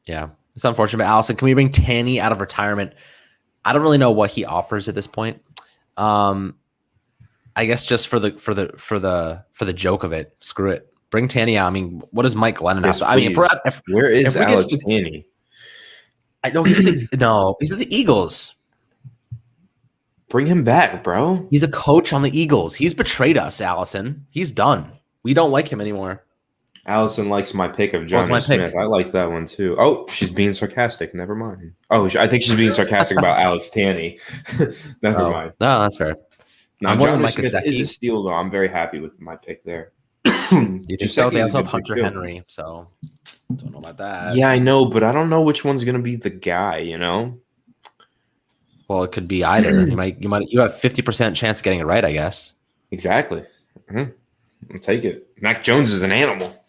Yeah, it's unfortunate. But Allison, can we bring Tanny out of retirement? I don't really know what he offers at this point. I guess just for the joke of it, screw it. Bring Tanny out. I mean, what does Mike Glennon have? Yes, I mean, where is if we Alex get Tanny? I know he's with the Eagles. Bring him back, bro. He's a coach on the Eagles. He's betrayed us, Allison. He's done. We don't like him anymore. Allison likes my pick of Johnny Smith. I liked that one too. Oh, she's being sarcastic. Never mind. Oh, I think she's being sarcastic about Alex Tanny. Never mind. No, that's fair. Now, Johnny Smith is a steal, though. I'm very happy with my pick there. You think so? They also have Hunter Henry, so don't know about that. Yeah, I know, but I don't know which one's gonna be the guy. You know. Well, it could be either. You have 50% chance of getting it right, I guess. Exactly. I'll take it. Mac Jones is an animal.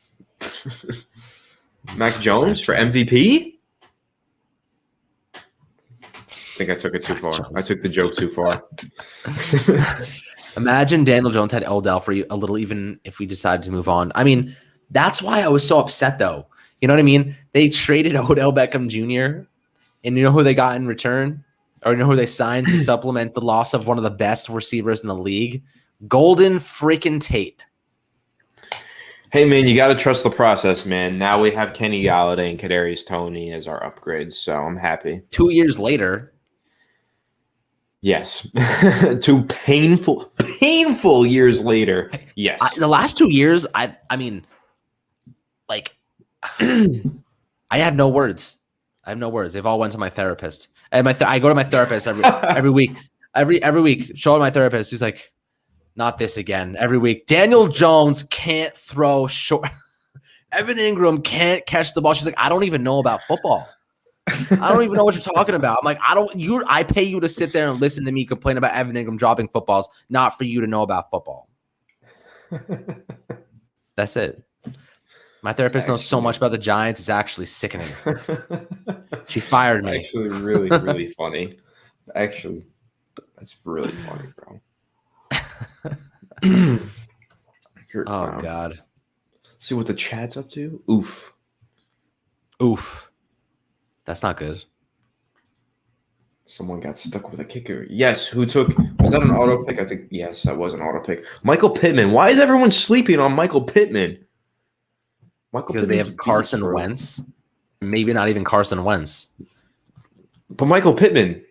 Mac Jones for MVP? I think I took it too far. I took the joke too far. Imagine Daniel Jones had Odell for a little, even if we decided to move on. I mean, that's why I was so upset, though. You know what I mean? They traded Odell Beckham Jr., and you know who they got in return? Or you know who they signed to supplement the loss of one of the best receivers in the league? Golden freaking Tate. Hey, man, you got to trust the process, man. Now we have Kenny Galladay and Kadarius Toney as our upgrades, so I'm happy. 2 years later. Yes. 2 painful years later. Yes. The last 2 years, I mean, like, I have no words. They've all went to my therapist. And I go to my therapist every week. Every week, show my therapist. Who's like, not this again. Every week, Daniel Jones can't throw short. Evan Ingram can't catch the ball. She's like, I don't even know about football. I don't even know what you're talking about. I'm like, I pay you to sit there and listen to me complain about Evan Ingram dropping footballs, not for you to know about football. That's it. My therapist knows so much about the Giants. It's actually sickening. She fired me. Actually, really, really funny. Actually, that's really funny, bro. Oh, God. See what the chat's up to? Oof. That's not good. Someone got stuck with a kicker. Yes, was that an auto pick? I think, yes, that was an auto pick. Michael Pittman. Why is everyone sleeping on Michael Pittman? Because they have Carson Wentz. Maybe not even Carson Wentz. But Michael Pittman.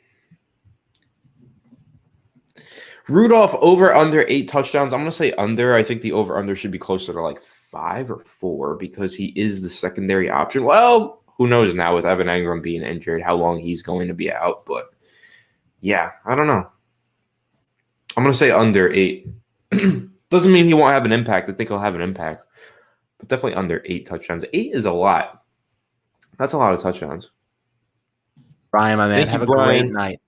Rudolph over under 8 touchdowns. I'm going to say under. I think the over under should be closer to like 5 or 4 because he is the secondary option. Well, who knows now with Evan Ingram being injured, how long he's going to be out. But yeah, I don't know. I'm going to say under 8. Doesn't mean he won't have an impact. I think he'll have an impact. But definitely under 8 touchdowns. 8 is a lot. That's a lot of touchdowns. Brian, my man, have a great night.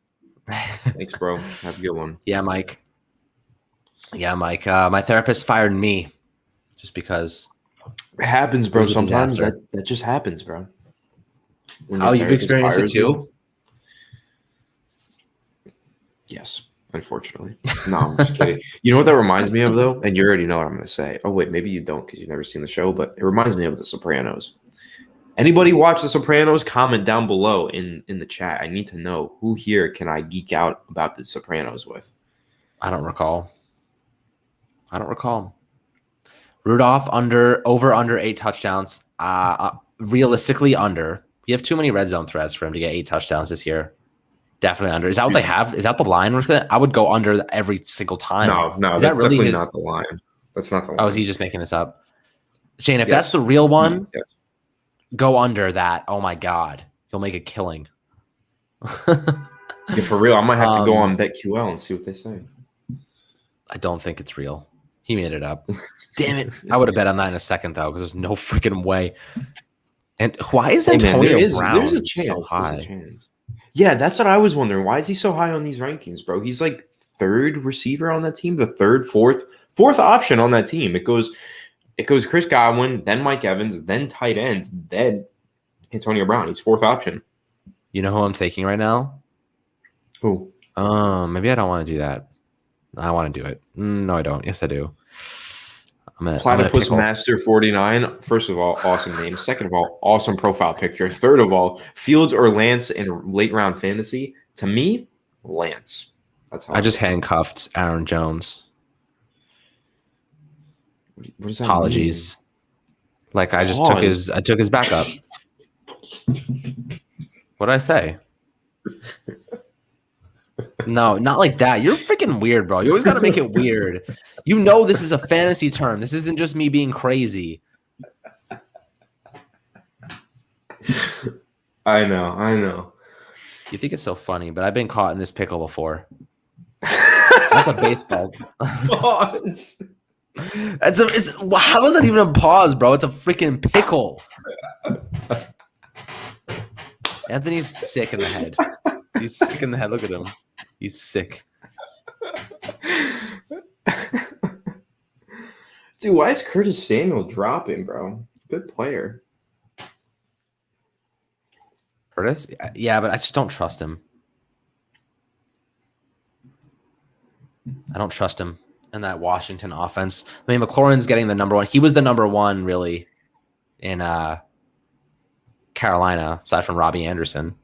Thanks, bro. Have a good one. Yeah, Mike. My therapist fired me just because. It happens, bro. Sometimes that just happens, bro. Oh, you've experienced it too? Yes, unfortunately. No, I'm just kidding. You know what that reminds me of, though? And you already know what I'm going to say. Oh, wait, maybe you don't because you've never seen the show, but it reminds me of The Sopranos. Anybody watch The Sopranos? Comment down below in the chat. I need to know who here can I geek out about The Sopranos with. I don't recall. Rudolph over under 8 touchdowns. Realistically under. You have too many red zone threats for him to get 8 touchdowns this year. Definitely under. Is that what they have? Is that the line with it? I would go under every single time. No, that's really definitely not the line. That's not the line. Oh, is he just making this up? Shane, if that's the real one, go under that. Oh my God. You'll make a killing. Yeah, for real. I might have to go on BetQL and see what they say. I don't think it's real. He made it up. Damn it. I would have bet on that in a second, though, because there's no freaking way. And why is Hey man, Antonio there's Brown a chance. so There's a high? chance. Yeah, that's what I was wondering. Why is he so high on these rankings, bro? He's like third receiver on that team, the third, fourth option on that team. It goes Chris Godwin, then Mike Evans, then tight end, then Antonio Brown. He's fourth option. You know who I'm taking right now? Who? Maybe I don't want to do that. I want to do it. No, I don't. Yes, I do. Platypus Master 49. First of all, awesome name. Second of all, awesome profile picture. Third of all, Fields or Lance in late round fantasy. To me, Lance. That's how I just handcuffed Aaron Jones. What does that Apologies. mean? Like I just took his backup. What did I say? No, not like that. You're freaking weird, bro. You always got to make it weird. You know this is a fantasy term. This isn't just me being crazy. I know. You think it's so funny, but I've been caught in this pickle before. That's a baseball. Pause. How is that even a pause, bro? It's a freaking pickle. Anthony's sick in the head. He's sick in the head. Look at him. He's sick. Dude, why is Curtis Samuel dropping, bro? Good player. Curtis? Yeah, but I just don't trust him. I don't trust him in that Washington offense. I mean, McLaurin's getting the number one. He was the number one, really, in Carolina, aside from Robbie Anderson.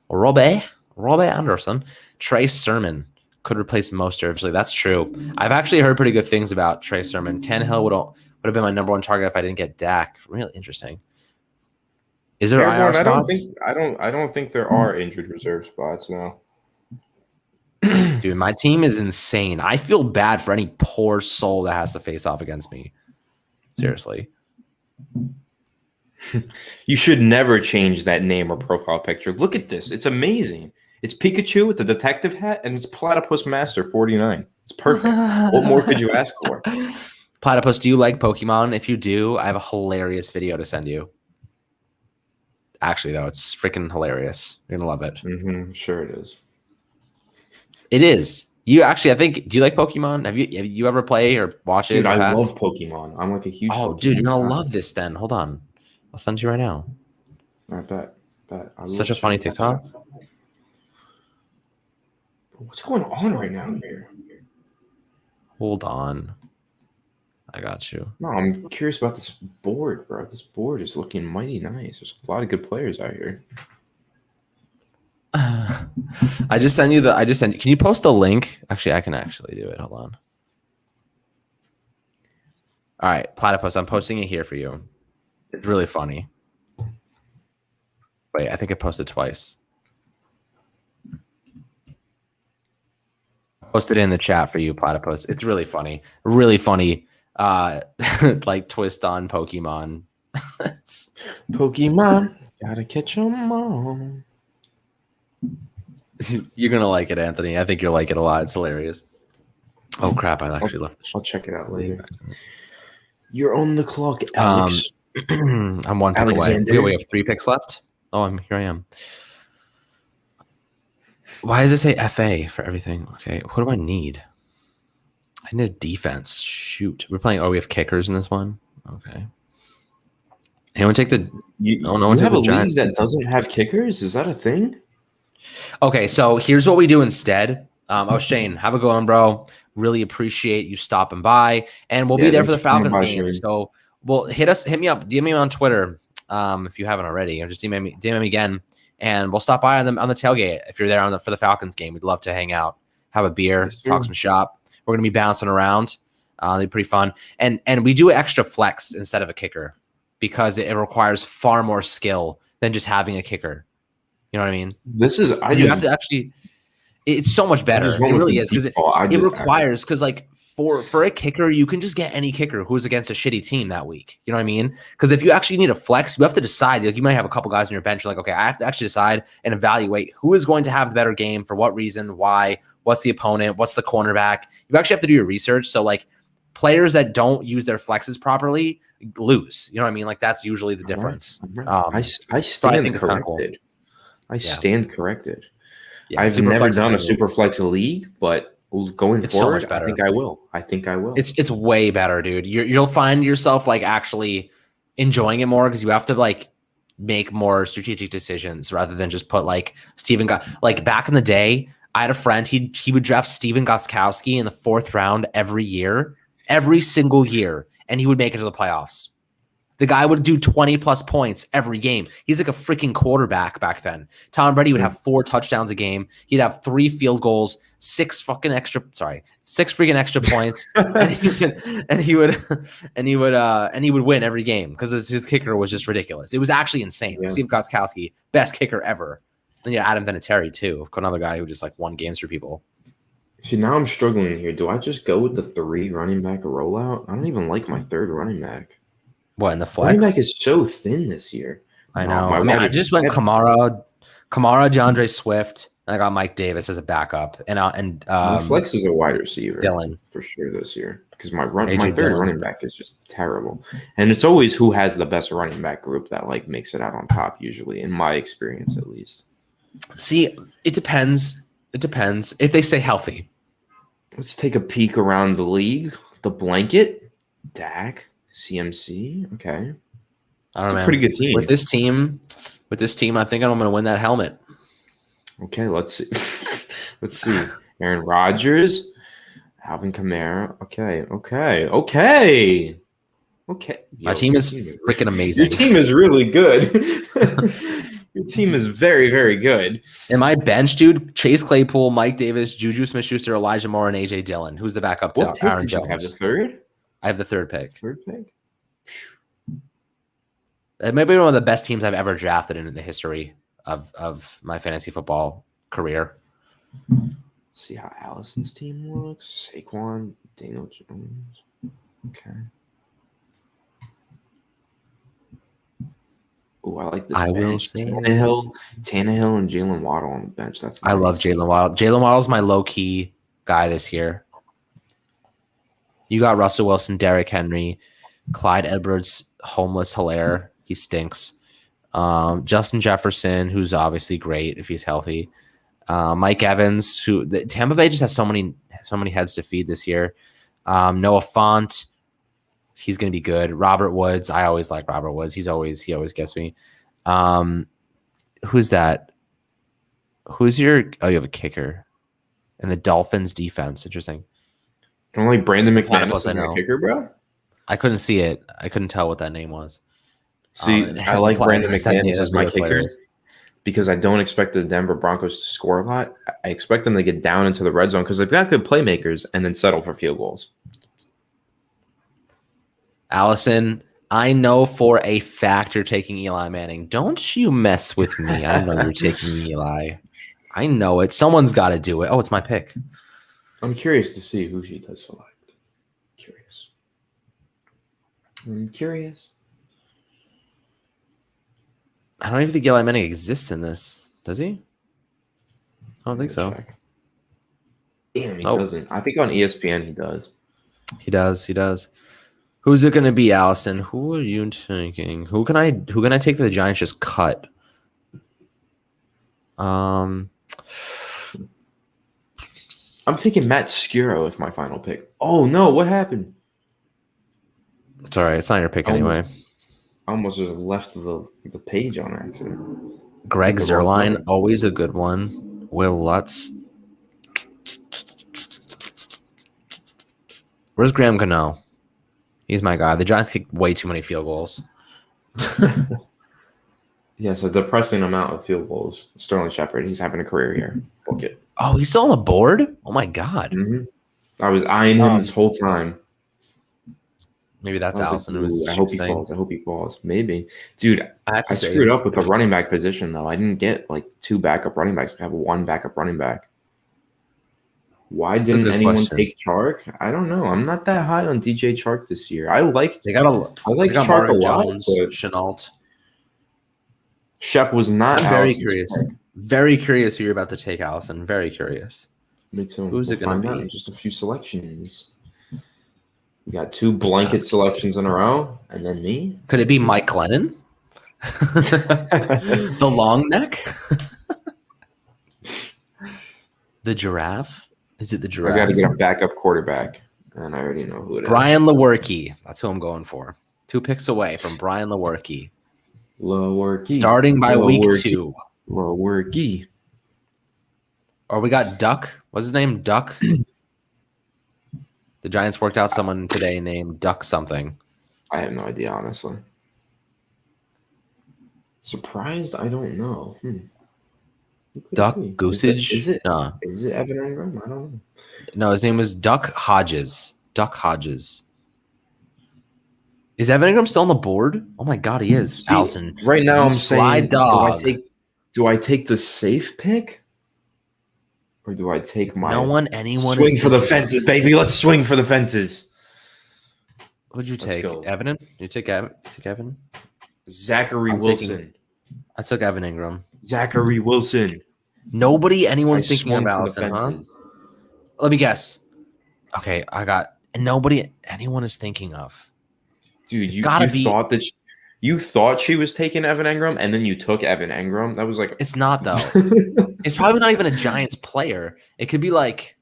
Robbie Anderson. Trey Sermon could replace Mostert eventually. That's true. I've actually heard pretty good things about Trey Sermon. Tannehill would have been my number one target if I didn't get Dak. Really interesting. Is there IR spots? I don't think there are injured reserve spots now. Dude, my team is insane. I feel bad for any poor soul that has to face off against me. Seriously. You should never change that name or profile picture. Look at this. It's amazing. It's Pikachu with the detective hat, and it's Platypus Master 49. It's perfect. What more could you ask for? Platypus, do you like Pokemon? If you do, I have a hilarious video to send you. Actually, though, it's freaking hilarious. You're going to love it. Mm-hmm. Sure it is. It is. You actually, I think, do you like Pokemon? Have you ever play or watch it? Dude, I love Pokemon. I'm like a huge Pokemon dude, you're going to love this then. Hold on. I'll send you right now. I bet. Such a funny TikTok. What's going on right now here? Hold on. I got you. No, I'm curious about this board, bro. This board is looking mighty nice. There's a lot of good players out here. I just sent you. Can you post the link? Actually, I can actually do it. Hold on. All right, Platypus, I'm posting it here for you. It's really funny. Wait, I think I posted twice. Posted it in the chat for you, Platypus. It's really funny. Really funny. Like twist on Pokemon. it's Pokemon, gotta catch 'em all. You're gonna like it, Anthony. I think you'll like it a lot. It's hilarious. Oh crap! I actually left the I'll check it out later. You're on the clock, Alex. I'm one pick away. We have 3 picks left. Oh, here I am. Why does it say FA for everything? Okay, what do I need? I need a defense. Shoot, we're playing. Oh, we have kickers in this one. Okay. Anyone take the? You have a league that doesn't have kickers? Is that a thing? Okay, so here's what we do instead. Shane, have a go on, bro. Really appreciate you stopping by, and we'll be there for the Falcons game. Shane. So, hit me up, DM me on Twitter if you haven't already, or just DM me again, and we'll stop by on the tailgate if you're there for the Falcons game. We'd love to hang out, have a beer, talk some shop. We're gonna be bouncing around. It'll be pretty fun, and we do extra flex instead of a kicker because it requires far more skill than just having a kicker. You know what I mean? Have to actually. It's so much better. It really is because it requires like for a kicker, you can just get any kicker who's against a shitty team that week. You know what I mean? Because if you actually need a flex, you have to decide. Like you might have a couple guys on your bench. You're like, okay, I have to actually decide and evaluate who is going to have the better game for what reason, why, what's the opponent, what's the cornerback. You actually have to do your research. So like players that don't use their flexes properly lose. You know what I mean? Like that's usually the All right, difference. all right. I So I stand think it's kind of cool. corrected. I Yeah. stand corrected. Yeah, I've Superflex never is done the a move. Superflex league, but going It's so forward, much better. I think I will. I think I will. It's way better, dude. You'll find yourself like actually enjoying it more because you have to like make more strategic decisions rather than just put like Steven got like back in the day. I had a friend, he would draft Steven Gostkowski in the 4th round every year, every single year, and he would make it to the playoffs. The guy would do 20 plus points every game. He's like a freaking quarterback back then. Tom Brady would have 4 touchdowns a game. He'd have 3 field goals, 6 freaking extra points, and he would win every game because his kicker was just ridiculous. It was actually insane. Yeah. Steve Gostkowski, best kicker ever. And yeah, Adam Vinatieri too, another guy who just like won games for people. See, now I'm struggling here. Do I just go with the 3 running back rollout? I don't even like my 3rd running back. What in the flex? Running back is so thin this year. I know. I just went Kamara, DeAndre Swift, and I got Mike Davis as a backup, and my flex is a wide receiver, Dylan for sure this year because my 3rd Dylan. running back is just terrible, and it's always who has the best running back group that like makes it out on top. Usually, in my experience, at least. See, it depends. It depends if they stay healthy. Let's take a peek around the league. The blanket, Dak. CMC, okay. I don't know, it's a pretty good team. With this team, I think I'm going to win that helmet. Okay, let's see. Let's see. Aaron Rodgers, Alvin Kamara. Okay. My team is freaking amazing. Your team is really good. Your team is very, very good. And my bench, dude, Chase Claypool, Mike Davis, Juju Smith-Schuster, Elijah Moore, and AJ Dillon. Who's the backup to Aaron Jones? You have the 3rd? I have the 3rd pick. 3rd pick? It may be one of the best teams I've ever drafted in the history of my fantasy football career. See how Allison's team looks. Saquon, Daniel Jones. Okay. Oh, I like this bench. Will say Tannehill, and Jalen Waddle on the bench. That's nice. I love Jalen Waddle. Jalen Waddle's my low-key guy this year. You got Russell Wilson, Derrick Henry, Clyde Edwards, homeless Hilaire. He stinks. Justin Jefferson, who's obviously great if he's healthy. Mike Evans, Tampa Bay just has so many heads to feed this year. Noah Fant, he's going to be good. Robert Woods, I always like Robert Woods. He always gets me. Who's that? You have a kicker. And the Dolphins defense, interesting. Don't like Brandon McManus as my kicker, bro? I couldn't see it. I couldn't tell what that name was. See, I like Brandon McManus as my kicker because I don't expect the Denver Broncos to score a lot. I expect them to get down into the red zone because they've got good playmakers and then settle for field goals. Allison, I know for a fact you're taking Eli Manning. Don't you mess with me. I know you're taking Eli. I know it. Someone's got to do it. Oh, it's my pick. I'm curious to see who she does select. I'm curious. I don't even think Eli Manning exists in this. Does he? I don't think so. Check. Damn, he doesn't. I think on ESPN he does. He does. Who's it going to be, Allison? Who are you thinking? Who can I take that the Giants just cut? I'm taking Matt Skuro with my final pick. Oh no, what happened? It's all right. It's not your pick anyway. I almost just left the page on accident. Greg Zuerlein, always a good one. Will Lutz. Where's Graham Gano? He's my guy. The Giants kick way too many field goals. Yes, a depressing amount of field goals. Sterling Shepard, he's having a career here. Book it. Oh, he's still on the board? Oh, my God. Mm-hmm. I was eyeing him this whole time. Maybe that's Allison. Like, I hope he falls. Maybe. Dude, I screwed up with the running back position, though. I didn't get, like, 2 backup running backs. I have 1 backup running back. Why didn't anyone take Chark? I don't know. I'm not that high on DJ Chark this year. I like Chark a lot, but Chenault. Shep was not. I'm very curious. Very curious who you're about to take, Allison. Very curious. Me too. Who's it going to be? Just a few selections. We got 2 blanket selections in a row, and then me. Could it be Mike Glennon? The long neck? The giraffe? Is it the I giraffe? got to get a backup quarterback, and I already know who it is. Brian Lewerke. That's who I'm going for. 2 picks away from Brian Lewerke. Starting by week 2. Lewerke. Or we got Duck. What's his name? Duck. The Giants worked out someone today named Duck something. I have no idea, honestly. Surprised? I don't know. Duck Goosage? Is it No. Is it Evan Engram? I don't know. No, his name was Duck Hodges. Duck Hodges. Is Evan Engram still on the board? Oh my God, he is. See, Allison. Right now, I'm saying, dog. do I take the safe pick? Or do I take my anyone swing for the fences, baby? Let's swing for the fences. What'd you take? Evan? You take Evan? Zachary Wilson. I took Evan Engram. Zachary Wilson. Anyone's thinking of Allison, huh? Let me guess. Okay, I got anyone is thinking of. Dude, you thought that you thought she was taking Evan Engram, and then you took Evan Engram. That was like it's not though. It's probably not even a Giants player. It could be like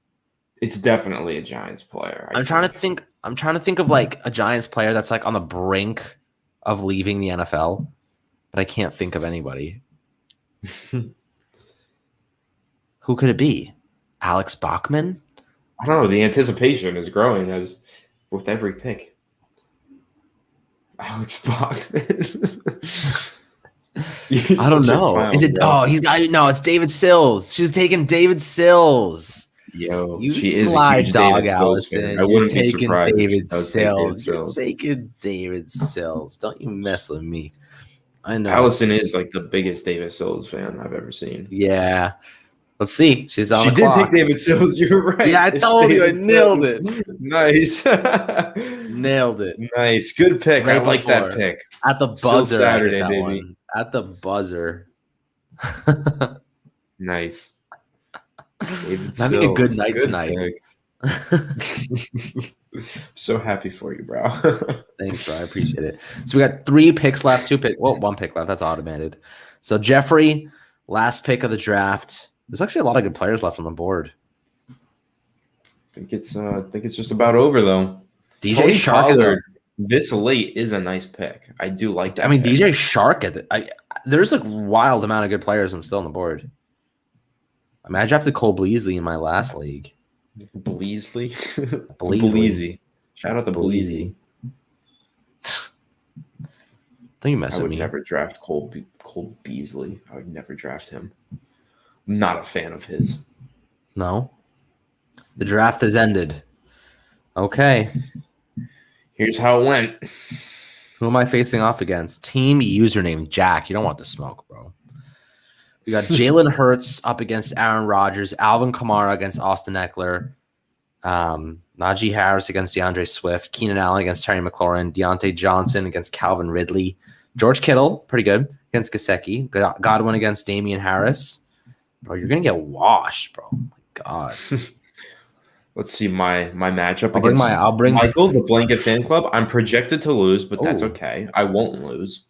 it's definitely a Giants player. I'm trying to think of like a Giants player that's like on the brink of leaving the NFL, but I can't think of anybody. Who could it be? Alex Bachman? I don't know. The anticipation is growing as with every pick. Alex Bachman. I don't know. Is it? Oh, he's got no. It's David Sills. She's taking David Sills. Yo, you she slide is dog, Allison. I wouldn't be surprised. David Sills. You're taking David Sills. Don't you mess with me. I know. Allison is like the biggest David Sills fan I've ever seen. Yeah. Let's see. She's on. She did take David Sills. You're right. Yeah, I told you. I nailed it. Nice. Nailed it. Nice. Good pick. Right I like that pick. At the buzzer. Saturday, baby. One. At the buzzer. Nice. Having a good night tonight. So happy for you, bro. Thanks, bro. I appreciate it. So we got 3 picks left. 2 picks. Well, 1 pick left. That's automated. So Jeffrey, last pick of the draft. There's actually a lot of good players left on the board. I think it's just about over though. DJ Shark this late is a nice pick. I do like that. I mean, pick. DJ Shark there's a wild amount of good players and still on the board. I mean, I drafted Cole Beasley in my last league. Bleasley? Bleasley. Shout out to Bleasley. Don't you mess with me. I would never draft Cole Beasley. I would never draft him. I'm not a fan of his. No? The draft has ended. Okay. Here's how it went. Who am I facing off against? Team username Jack. You don't want the smoke, bro. We got Jalen Hurts up against Aaron Rodgers, Alvin Kamara against Austin Eckler, Najee Harris against DeAndre Swift, Keenan Allen against Terry McLaurin, Deontay Johnson against Calvin Ridley, George Kittle, pretty good, against Gesicki, Godwin against Damian Harris. Bro, you're going to get washed, bro. Oh, my God. Let's see my matchup against Michael, the Blanket Fan Club. I'm projected to lose, but that's okay. I won't lose.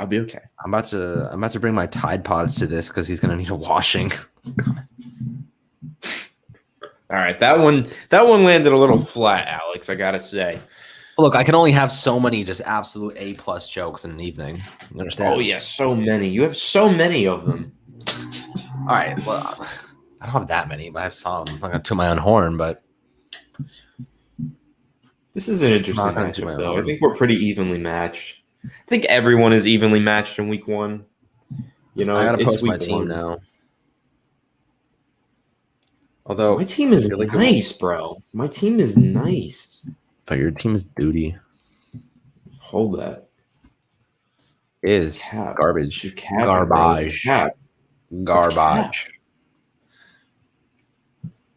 I'll be okay. I'm about to bring my Tide Pods to this because he's gonna need a washing. All right, that one landed a little flat, Alex. I gotta say. Look, I can only have so many just absolute A+ jokes in an evening. You understand? Oh yeah, so many. You have so many of them. All right. Well, I don't have that many, but I have some. I'm not gonna toot my own horn, but this is an interesting matchup, though. I think we're pretty evenly matched. I think everyone is evenly matched in week 1. You know, I gotta post my team now. Although my team is nice, bro. My team is nice. But your team is duty. Hold that. It's garbage. Garbage.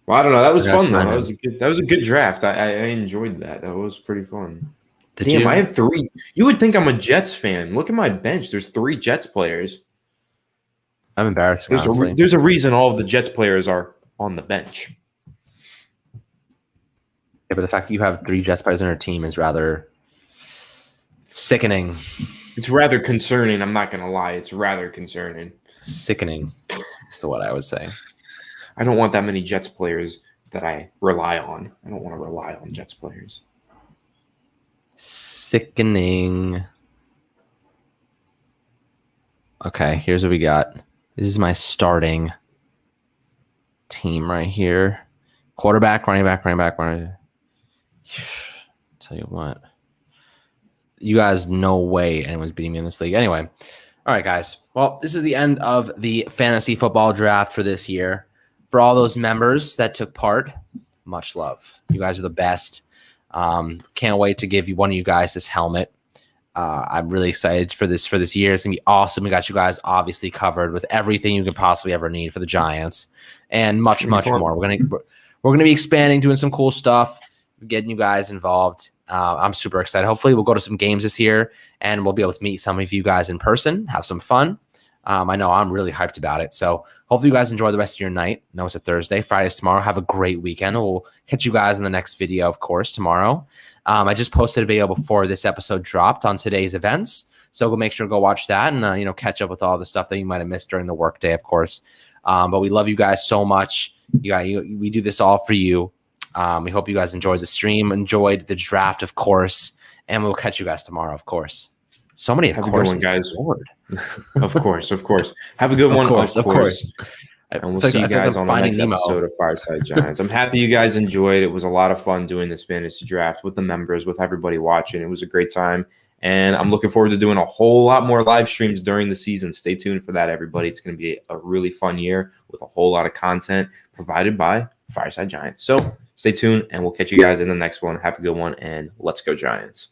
Well, I don't know. That was fun, though. That was a good draft. I enjoyed that. That was pretty fun. Damn, I have 3. You would think I'm a Jets fan. Look at my bench. There's 3 Jets players. I'm embarrassed. There's a reason all of the Jets players are on the bench. but the fact that you have 3 Jets players on your team is rather sickening. It's rather concerning. I'm not going to lie. It's rather concerning. Sickening is what I would say. I don't want that many Jets players that I rely on. I don't want to rely on Jets players. Sickening. Okay, here's what we got. This is my starting team right here. Quarterback, running back. Tell you what. You guys, no way anyone's beating me in this league. Anyway, all right, guys. Well, this is the end of the fantasy football draft for this year. For all those members that took part, much love. You guys are the best. Can't wait to give one of you guys this helmet. I'm really excited for this year. It's gonna be awesome. We got you guys obviously covered with everything you could possibly ever need for the Giants, and much more. We're gonna be expanding, doing some cool stuff, getting you guys involved. I'm super excited. Hopefully, we'll go to some games this year, and we'll be able to meet some of you guys in person, have some fun. I know I'm really hyped about it. So hopefully you guys enjoy the rest of your night. I know it's a Thursday. Friday's tomorrow. Have a great weekend. We'll catch you guys in the next video, of course, tomorrow. I just posted a video before this episode dropped on today's events. So go make sure to go watch that and, catch up with all the stuff that you might have missed during the workday, of course. But we love you guys so much. We do this all for you. We hope you guys enjoyed the stream, enjoyed the draft, of course. And we'll catch you guys tomorrow, of course. So many, of course, guys. Of course. Have a good one, of course. And we'll see you guys on the next episode of Fireside Giants. I'm happy you guys enjoyed. It was a lot of fun doing this fantasy draft with the members, with everybody watching. It was a great time. And I'm looking forward to doing a whole lot more live streams during the season. Stay tuned for that, everybody. It's going to be a really fun year with a whole lot of content provided by Fireside Giants. So stay tuned, and we'll catch you guys in the next one. Have a good one, and let's go Giants.